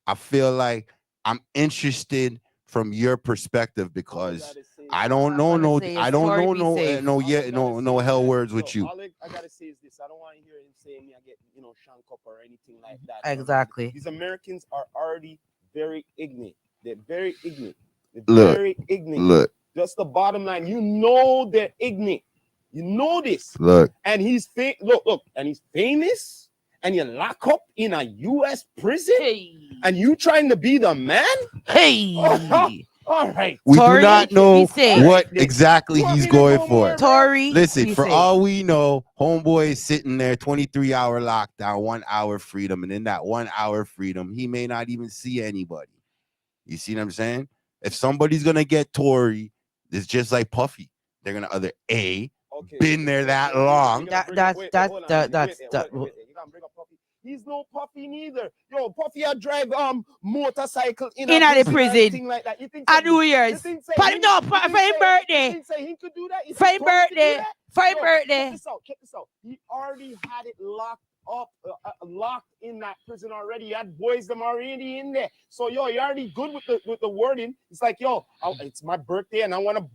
I feel like I'm interested from your perspective because I don't know no I don't know no hell words with you.
All I gotta say is this: I don't want to hear him saying me I get shank up or anything like that.
Exactly.
These Americans are already very ignorant. They're very ignorant. They're
Look,
very ignorant.
Look,
Just the bottom line. You know they're ignorant. You know this.
look.
And he's look, and he's famous, and you lock up in a U.S. prison,
Hey.
and you trying to be the man?
Hey.
All right.
We
Tory,
do not know
be safe.
what exactly
You want
he's
me to
going
go
for.
more,
Tory,
Listen,
be
for
safe.
all we know, homeboy is sitting there, 23-hour lockdown, 1 hour freedom, and in that 1 hour freedom, he may not even see anybody. You see what I'm saying? If somebody's gonna get Tory, it's just like Puffy. They're gonna either A, been there that long.
That's
You gotta bring up Puffy. He's no Puffy neither. Yo, Puffy had drive motorcycle in
a
a
prison.
thing like that. You think
On New Year's.
You
For his birthday.
think say he could do that?
For his birthday. For his birthday.
Check this out. He already had it locked up, locked in that prison already. He had boys them already in there. So you're already good with the wording. It's like, it's my birthday and I wanna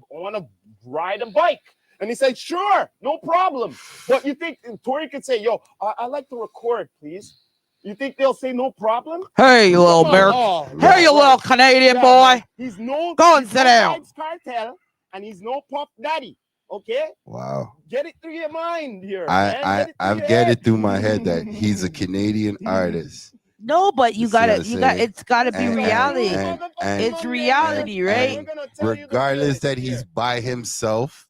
ride a bike. And he said, sure, no problem. But you think Tory could say, I like to record, please. You think they'll say no problem?
Hey, you little American. Hey, you little Canadian boy.
Man. He's no
Go and sit down.
Vybz Cartel, and he's no Puff Daddy. Okay?
Wow.
Get it through your mind here.
I've get it through my head that he's a Canadian artist.
No, but it's gotta be reality.
And
it's reality, right?
Regardless that he's by himself.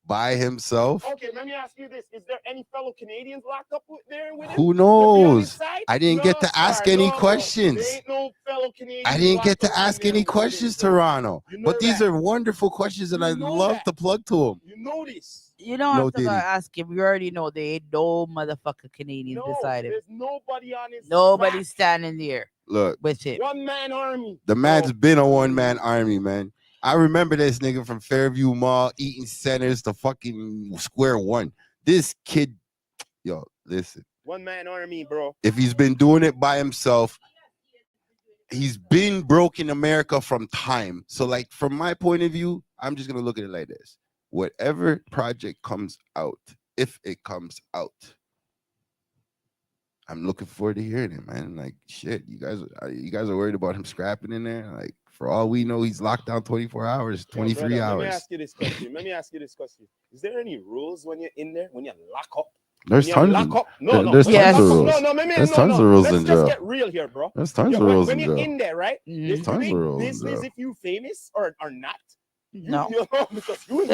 Okay, let me ask you this: is there any fellow Canadians locked up there with him?
Who knows? I didn't get to ask any questions.
There ain't no fellow Canadians.
I didn't get to ask any questions, Toronto. But these are wonderful questions, and I love to plug to him.
You know this.
You don't have to go ask him. You already know there ain't no motherfucker Canadians beside him.
There's nobody on his.
Nobody's standing there.
Look,
with it.
One man army.
The man's been a one man army, man. I remember this nigga from Fairview Mall eating centers to fucking square one. This kid, listen.
One man army, bro.
If he's been doing it by himself, he's been broke in America from time. So, like, from my point of view, I'm just gonna look at it like this. Whatever project comes out, if it comes out, I'm looking forward to hearing it, man. Like, shit, you guys are worried about him scrapping in there? Like, for all we know, he's locked down 24 hours, 23 hours.
Let me ask you this question. Is there any rules when you're in there, when you lock up?
There's tons of rules. There's tons of rules in jail.
Let's get real here, bro.
There's tons of rules in jail.
When you're in there, right?
There's tons of rules in jail.
Business if you famous or not.
No,
because
you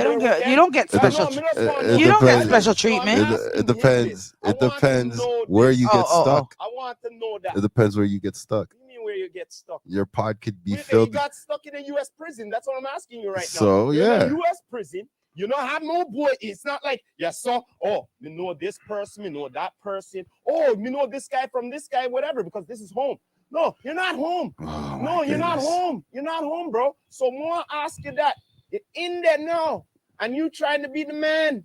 don't get special. You don't get special treatment.
It depends. It depends where you get stuck.
I want to know that.
It depends where you get stuck.
You mean where you get stuck?
Your pod could be filled.
You got stuck in a U.S. prison. That's what I'm asking you right now.
So yeah,
in a U.S. prison, You don't have no boy. It's not like, yes, sir. Oh, you know this person, you know that person. Oh, you know this guy from this guy, whatever, because this is home. No, you're not home.
Oh,
No, you're not
goodness.
home. You're not home, bro. So more ask you that. You're in there now. And you trying to be the man.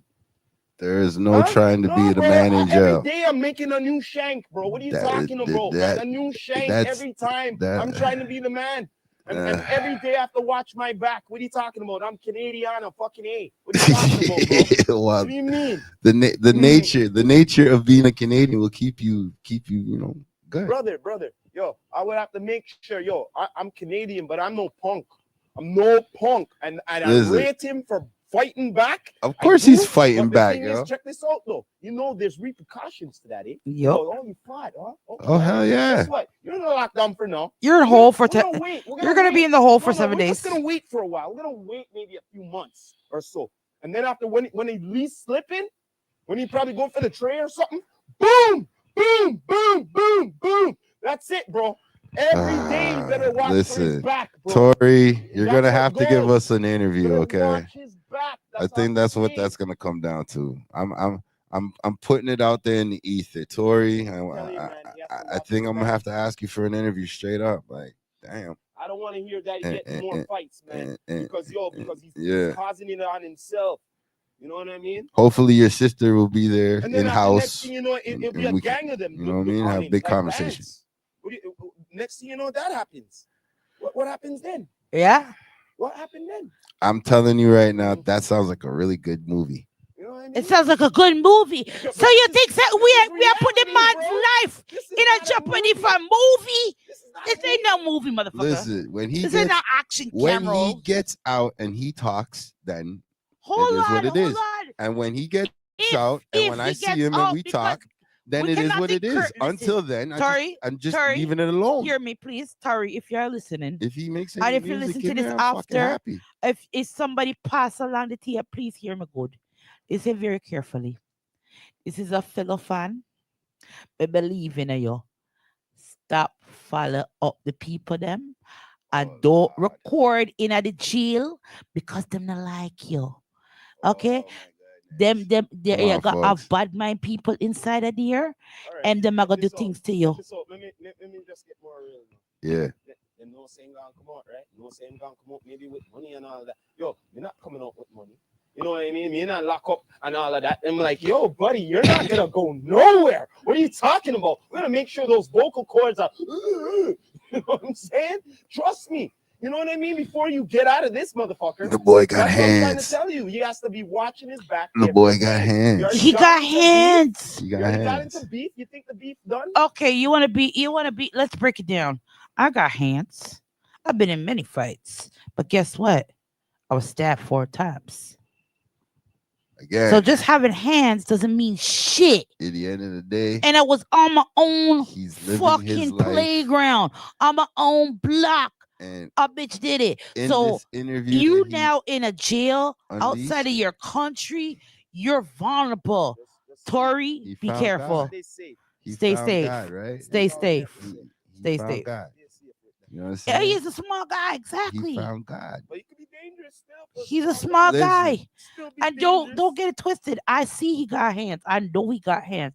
There is no trying to be the
bro,
man in
every
jail.
day I'm making a new shank, bro. What are you
That-
talking about, man?
that-
A new shank
that's-
every time.
that-
I'm trying to be the man. And every day I have to watch my back. What are you talking about? I'm Canadian. I'm fucking A. What are you talking about, bro?
Well,
What do you mean?
the nature of being a Canadian will keep you good.
Brother, yo, I would have to make sure, yo, I'm Canadian, but I'm no punk. I'm no punk. And I rate him for fighting back.
Of course he's fighting back,
yo.
yo.
Check this out, though. You know there's repercussions to that, eh?
Yep.
Oh, you fought, huh?
Oh, hell yeah.
Guess what? You're in the lockdown for now.
You're in hole for
We're
10.
gonna wait.
You're gonna be in the hole for 7
We're
days.
just gonna wait for a while. We're gonna wait maybe a few months or so. And then after when he least slipping, when he probably go for the tray or something, boom, boom, boom, boom, boom. That's it, bro. Every day you better watch for his back, bro.
Tori, you're
That's
gonna
how
have
it
to give
goes.
us an interview,
Better
okay?
watch his back.
I think that's what that's gonna come down to. I'm putting it out there in the ether, Tori. I think I'm gonna have to ask you for an interview straight up. Like, damn.
I don't want to hear that he gets more fights, man. Because he's causing it on himself. You know what I mean?
Hopefully your sister will be there
and then
in
next
house.
thing you know, it'll be a gang of them.
You know what I mean? Have big conversations.
Next thing you know, that happens. What happens then?
Yeah.
What happened then?
I'm telling you right now, that sounds like a really good movie.
You know what I mean?
It sounds like a good movie. So you think that we are putting man's life in a jeopardy for a movie? This ain't no movie, motherfucker.
Listen, when he
this
gets,
ain't no action
when
camera.
he gets out and he talks, then
hold
it is
on,
what it is.
On.
And when he gets out, and when I see him and we talk, then it is what it is. Until then, I'm just leaving it alone.
Hear me, please, Tari, if you're listening.
If he makes
and if you listen to this after, if somebody pass along the tea, please hear me good. Listen very carefully. This is a fellow fan. I believe in you. Stop follow up the people them. And don't record in the jail because them not like you. Okay? Them you got have bad mind people inside of there, and them are gonna do things to you.
So let me just get more real now.
Yeah.
Them no saying gonna come out, right? No saying gonna come out maybe with money and all that. Yo, you're not coming out with money. You know what I mean? You're not lock up and all of that. I'm like, yo, buddy, you're not gonna go nowhere. What are you talking about? We're gonna make sure those vocal cords are you know what I'm saying? Trust me. You know what I mean? Before you get out of this motherfucker,
the boy got
that's
hands.
what I'm trying to tell you. He has to be watching his back.
The boy got hands.
He got hands.
He got hands.
Got into beef. You think the beef done?
Okay, you wanna be. Let's break it down. I got hands. I've been in many fights, but guess what? I was stabbed 4 times.
Again.
So just having hands doesn't mean shit.
At the end of the day,
and I was on my own
fucking
playground, on my own block.
And
a bitch did it. So you now in a jail outside of your country, you're vulnerable. Tori, be careful. Stay safe.
God, right?
Stay safe. Stay safe.
God. You know what I'm saying?
Yeah, he's a small guy. Exactly.
He found God.
But he could be dangerous still.
He's a small guy. And don't get it twisted. I see he got hands. I know he got hands.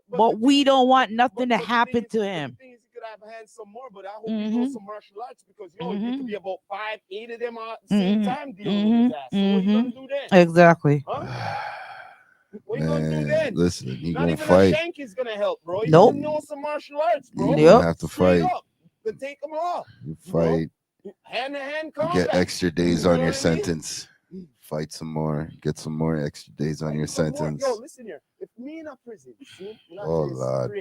But we don't want nothing to happen to him.
The thing is, he could have hands some more, but I hope he knows some martial arts because you could be about 5, 8 of them at the same time dealing with his ass. So what you gonna do then?
Exactly.
Huh? What you gonna do then?
Listen, he
not
gonna
even
fight.
a shank is gonna help, bro. You
nope.
know some martial arts, bro.
You have to fight.
To take them off.
You fight.
Hand to hand
combat. Get extra days on your sentence. Fight some more. Get some more extra days on your sentence.
Yo, listen here. If me in a prison, see,
oh Lord.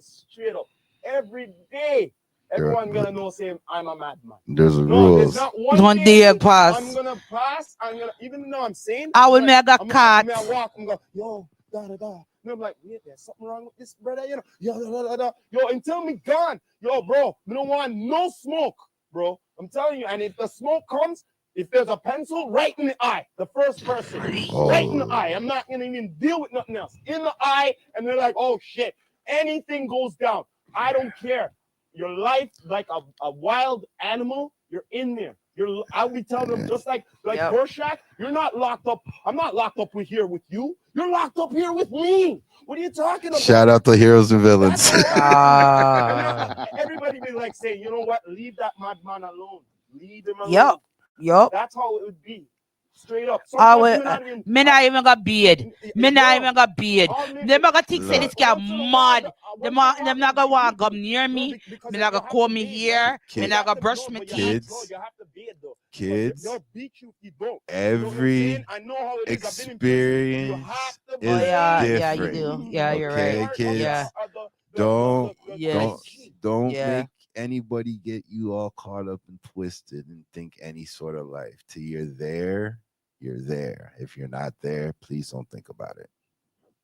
Straight up. Every day, everyone gonna know saying I'm a madman.
There's a rules.
Not
one day I pass.
I'm gonna pass. I'm gonna, even though I'm saying
I will make a cut.
I walk and go, yo, da da da. And I'm like, wait, there's something wrong with this brother, you know. Yo, until me gone. Yo, bro, we don't want no smoke, bro. I'm telling you. And if the smoke comes, if there's a pencil, right in the eye, the first person, right in the eye. I'm not gonna even deal with nothing else. In the eye, and they're like, oh shit, anything goes down. I don't care. Your life, like a wild animal, you're in there. I'll be telling them just like
Yep.
Rorschach, you're not locked up. I'm not locked up with here with you. You're locked up here with me. What are you talking about?
Shout out to heroes and villains.
That's
Ah.
everybody be like saying, you know what? Leave that madman alone. Leave him alone.
Yup. Yup.
That's how it would be. Straight up.
I
Sometimes
will,
you're not even.
me not even got beard. Me not even got beard.
all
Them
niggas-
not gonna think say
Look.
this guy
once in a while,
mad. Them not gonna want to come near me.
because
Me
you
not gonna
have
comb
to
me
bathe,
here.
right?
Me
Kid-
not gonna brush my
but
teeth.
Kids.
bro, you have to bathe though.
Kids,
They'll beat you if you don't. You know what I'm
every
saying? I know how it is. I've been in prison. You
experience
have to
is
Oh yeah,
bathe.
yeah, you
different.
do. Yeah, you're
Okay,
right.
kids.
Yeah.
Don't
Yes.
don't
Yeah.
make anybody get you all caught up and twisted and think any sort of life. Till you're there, you're there. If you're not there, please don't think about it.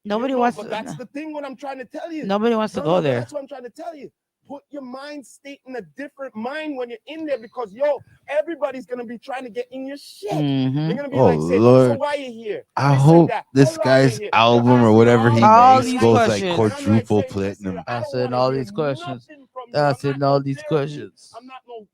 Nobody
No,
wants
but
to.
that's the thing. What I'm trying to tell you.
Nobody wants to
No,
go
no, but
there.
that's what I'm trying to tell you. Put your mind state in a different mind when you're in there because yo, everybody's gonna be trying to get in your shit.
Mm-hmm.
They're gonna be
Oh,
like, say, so
Lord.
why you here?
I
This and
hope
that.
this
How long you
guy's
here?
album
You're
or
asking
whatever he
All
makes
these
goes like
questions.
And I'm like
quadruple
saying, listen,
platinum.
I don't
Asking
wanna
all
hear
these questions.
nothing from you. I'm
Asking
not
all
no
these
therapy.
questions.
I'm not no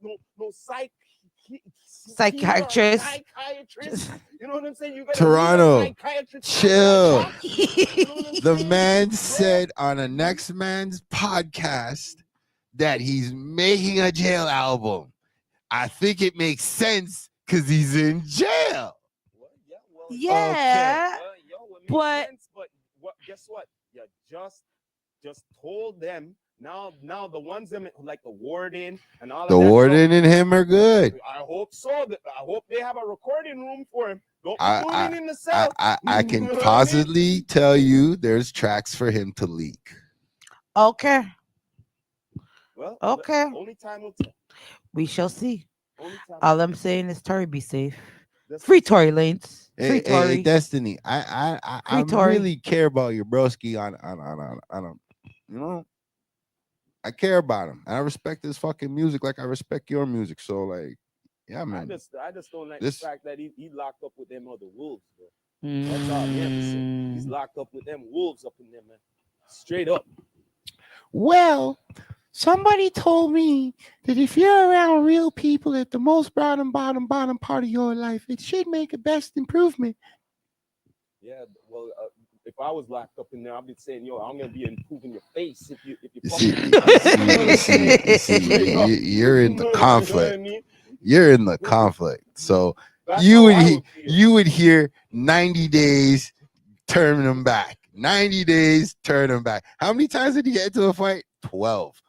Psychiatrist.
psychiatrist. You know what I'm saying? You gotta
Toronto,
need a psychiatrist.
chill.
You know what I'm
The
saying?
man
Bro,
said on a next man's podcast that he's making a jail album. I think it makes sense because he's in jail.
well, yeah, well,
Yeah.
well, yo, it makes
But-
sense, but what? Guess what? You just told them. Now the ones them like the warden and all
The
of that
warden
stuff,
and him are good.
I hope so. I hope they have a recording room for him. Don't be
I-
doing
I-
it in the cell.
I
You
can
know what I mean?
positively tell you there's tracks for him to leak.
Okay.
Well,
Okay.
only time will tell.
We shall see.
Only time.
All I'm saying is Tory be safe.
That's
Free
it.
Tory Lanes. Free
Hey,
Tory.
Destiny, I
Free Tory.
really care about your broski on you know, I care about him. And I respect his fucking music like I respect your music. So like, yeah,
I
man.
just don't like
This-
the fact that he locked up with them other wolves, bro. That's all me have to say. He's locked up with them wolves up in there, man. Straight up.
Well, somebody told me that if you're around real people at the most bottom part of your life, it should make a best improvement.
Yeah, well, if I was locked up in there, I'd be saying, "Yo, I'm gonna be improving your face if you
You
fuck
see,
with me."
you're in the conflict. You're in the conflict. So
That's
you
how
would
I
he-
would feel.
you would hear 90 days, turn them back. 90 days, turn them back. How many times did he get into a fight? 12.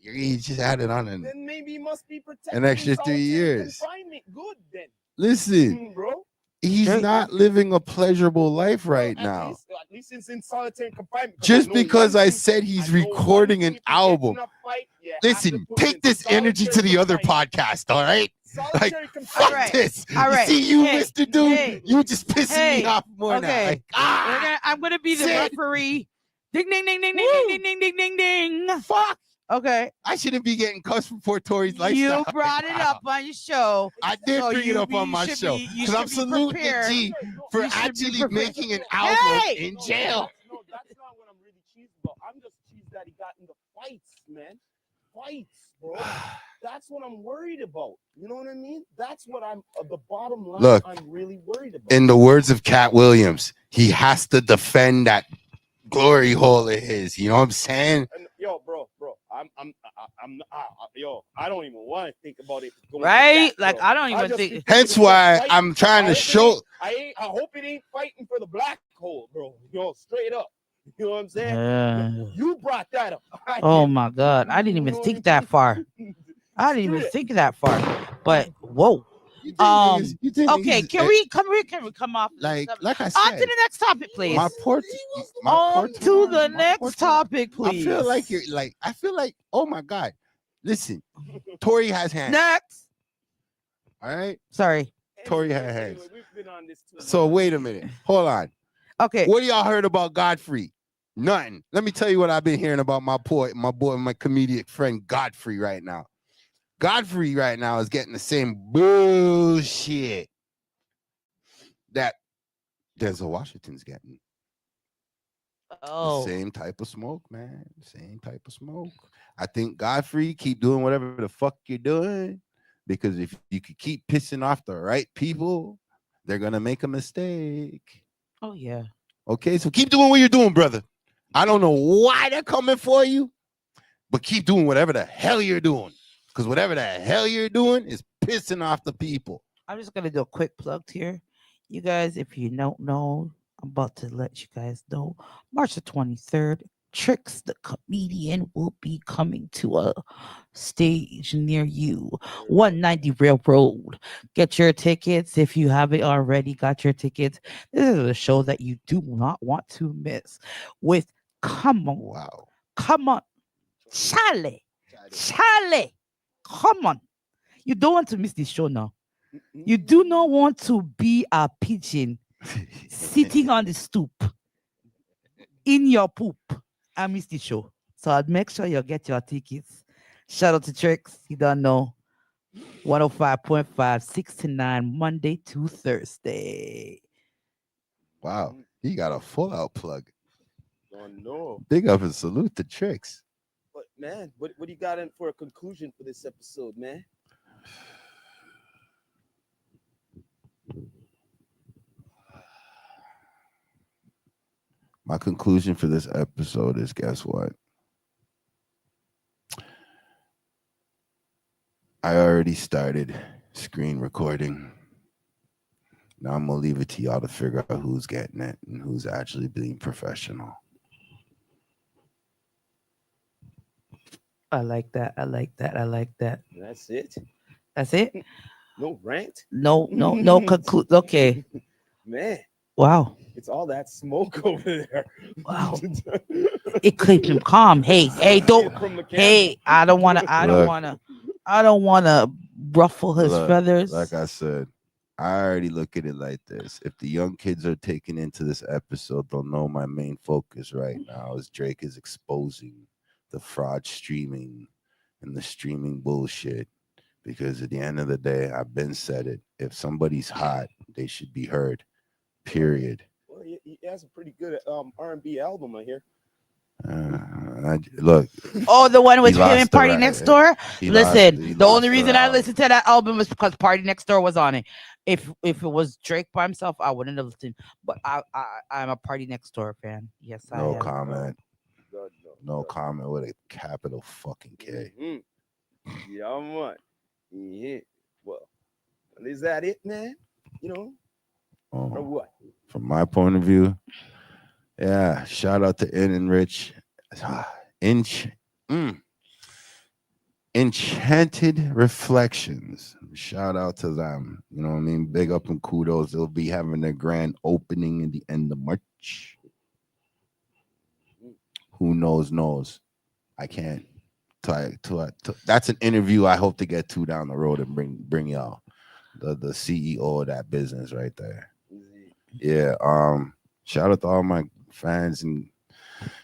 You just added on an
Then maybe he must be protected.
An extra
in
3
solitary
years.
Confinement. Good then,
Listen.
bro.
He's
Straight.
not living a pleasurable life right
Well,
now.
At least it's in solitary confinement.
Just
I know
because
one
I
thing-
said he's
I know one
recording
thing,
an
if you get
album.
in a fight, you have to
Listen,
put him
take
in
this energy to
solitary
the other
confinement.
podcast, all right?
Solitary
Fuck
confinement.
Alright,
this.
all
You
right.
see, you,
Hey,
Mr. Dude,
hey,
you just pissing
hey,
me off more now.
okay.
Like,
I'm gonna be the
Sid.
referee. Ding ding ding ding ding
Woo.
ding ding ding ding ding.
fuck.
Okay.
I shouldn't be getting cussed for poor Tory's lifestyle.
You brought it up on your show.
I did
So
bring it
you
up on my
should
show
be- you
because I'm
should be
saluting the
prepared.
G for
You should be
actually
prepared.
making an album
Hey!
in jail.
No, that's not what I'm really cheesed about. I'm just cheesed that he got into fights, man. Fights, bro. That's what I'm worried about. You know what I mean? That's what I'm. The bottom line.
Look,
I'm really worried about.
In the words of Cat Williams, he has to defend that glory hole of his. You know what I'm saying?
And, yo, bro, yo, I don't even want to think about it. going to
Right?
that,
Like
bro.
I don't even
just
think.
be
Hence
thinking
why
fight.
I'm trying
I
to
hope it
show.
I hope it ain't fighting for the black hole, bro. Yo, straight up. You know what I'm saying?
Yeah.
You brought that up. I
Oh
didn't.
my God! I didn't
You
even
know
think
what
that far.
mean?
I didn't even
Straight.
think that far. But whoa.
You think
Um,
niggas- you think
Okay,
niggas-
can we come off?
like I
On to
said,
the next topic, please.
my poor
On to the
my
next
poor-
topic, please.
I feel like you're like I feel like oh my god. Listen, Tory has hands.
Next.
All right.
Sorry.
Tory
Anyway,
had hands.
we've been on this too
So
long.
wait a minute. Hold on.
Okay.
What y'all heard about Godfrey? Nothing. Let me tell you what I've been hearing about my boy, my comedic friend Godfrey right now. Godfrey right now is getting the same bullshit that Denzel Washington's getting.
Oh.
The same type of smoke, man. Same type of smoke. I think Godfrey, keep doing whatever the fuck you're doing. because if you could keep pissing off the right people, they're gonna make a mistake.
Oh yeah.
Okay, so keep doing what you're doing, brother. I don't know why they're coming for you, but keep doing whatever the hell you're doing. Because whatever the hell you're doing is pissing off the people.
I'm just gonna do a quick plug here. You guys, if you don't know, I'm about to let you guys know. March the 23rd, Tricks the comedian will be coming to a stage near you. 190 Railroad. Get your tickets if you haven't already got your tickets. This is a show that you do not want to miss. With
Wow.
come on, Charlie, Charlie, come on. You don't want to miss this show now. You do not want to be a pigeon sitting on the stoop in your poop and miss the show. So I'd make sure you get your tickets. Shout out to Tricks. You don't know. 105.5, 6 to 9, Monday to Thursday.
Wow. He got a full out plug.
Don't know.
Big up and salute to Tricks.
But man, what do you got in for a conclusion for this episode, man?
My conclusion for this episode is, guess what? I already started screen recording. Now I'm gonna leave it to y'all to figure out who's getting it and who's actually being professional.
I like that. I like that. I like that.
That's it.
That's it?
No rant,
No conclude. Okay.
man.
Wow.
It's all that smoke over there.
Wow. It keeps him calm. Hey, don't.
From the camera.
Hey, I don't want to ruffle his
Look,
feathers.
Like I said, I already look at it like this. If the young kids are taken into this episode, they'll know my main focus right now is Drake is exposing the fraud streaming and the streaming bullshit. Because at the end of the day, I've been said it. If somebody's hot, they should be heard. Period.
Well, he has a pretty good R&B album, I hear.
Look.
Oh, the one with
he
him
lost
and
the
Party
right-
Next Door.
he
Listen,
lost
the only
the
reason I
round.
listened to that album was because Party Next Door was on it. If it was Drake by himself, I wouldn't have listened. But I'm a Party Next Door fan. Yes, I
No
am.
comment.
God,
No comment with a capital fucking K.
Yeah, man. Yeah. Well, is that it, man? You know, or
Oh,
what?
from my point of view, yeah. Shout out to In and Rich. Enchanted Reflections. Shout out to them. You know what I mean? Big up and kudos. They'll be having their grand opening in the end of March. Who knows? I can't. That's an interview I hope to get to down the road and bring y'all the CEO of that business right there. Yeah. Shout out to all my fans and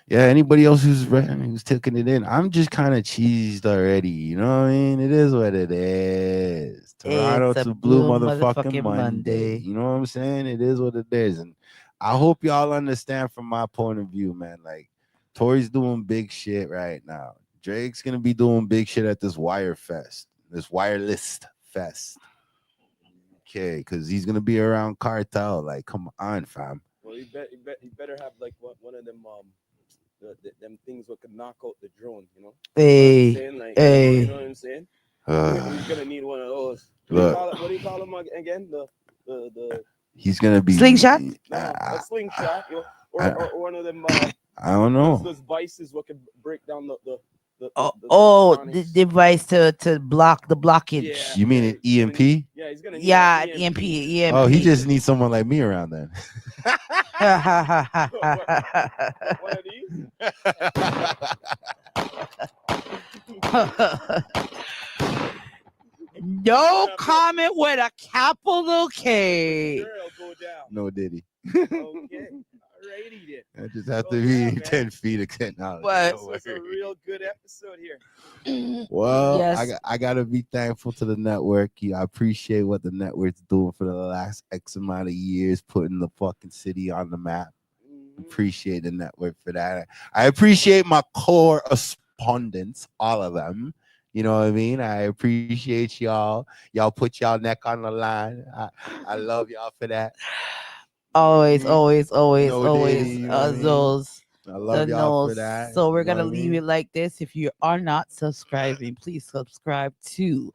yeah, anybody else who's taking it in. I'm just kind of cheesed already. You know what I mean? It is what it is. Toronto
It's a
to blue
blue
motherfucking
motherfucking
Monday.
Monday.
You know what I'm saying? It is what it is. And I hope y'all understand from my point of view, man. Like, Tory's doing big shit right now. Drake's gonna be doing big shit at this wireless fest. Okay, because he's gonna be around Cartel. Like, come on, fam.
Well, you better have like one of them them things that could knock out the drone. You know.
Hey,
You know what I'm saying? Like,
hey.
you know what I'm saying? He's gonna need one of those. What do you call them again? The
he's gonna be
slingshot.
a slingshot, you know, or one of them.
I don't know.
Those vices what can break down the
the device to block the blockage.
Yeah.
You mean an EMP?
Yeah, he's gonna.
Yeah,
need
EMP.
Oh, he just needs someone like me around then.
One of these.
No comment with a capital K.
Girl, go down.
No diddy.
Okay. Alrighty then.
I just have to
Oh,
be
yeah, man.
10 feet of technology.
But-
Don't
This was a
worry.
real good episode here.
Well,
Yes.
I gotta be thankful to the network. I appreciate what the network's doing for the last X amount of years, putting the fucking city on the map. Appreciate the network for that. I appreciate my correspondents, all of them. You know what I mean? I appreciate y'all. Y'all put y'all neck on the line. I love y'all for that.
Always,
Mhm.
always, always,
No daily,
always.
you know what I mean?
Those
I
the
love y'all for
nose.
that.
So we're
You know
gonna
what I
leave it
mean?
like this. If you are not subscribing, please subscribe to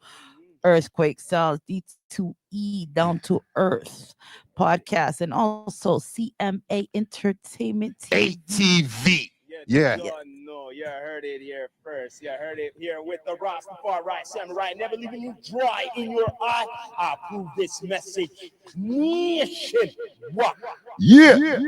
Earthquake Sounds D2E Down to Earth podcast and also CMA Entertainment TV.
ATV.
You
Yeah.
don't know. You heard it here first. You heard it here with the Rastafari Samurai. Never leaving you dry in your eye. I approve this message. Nation. What?
Yeah.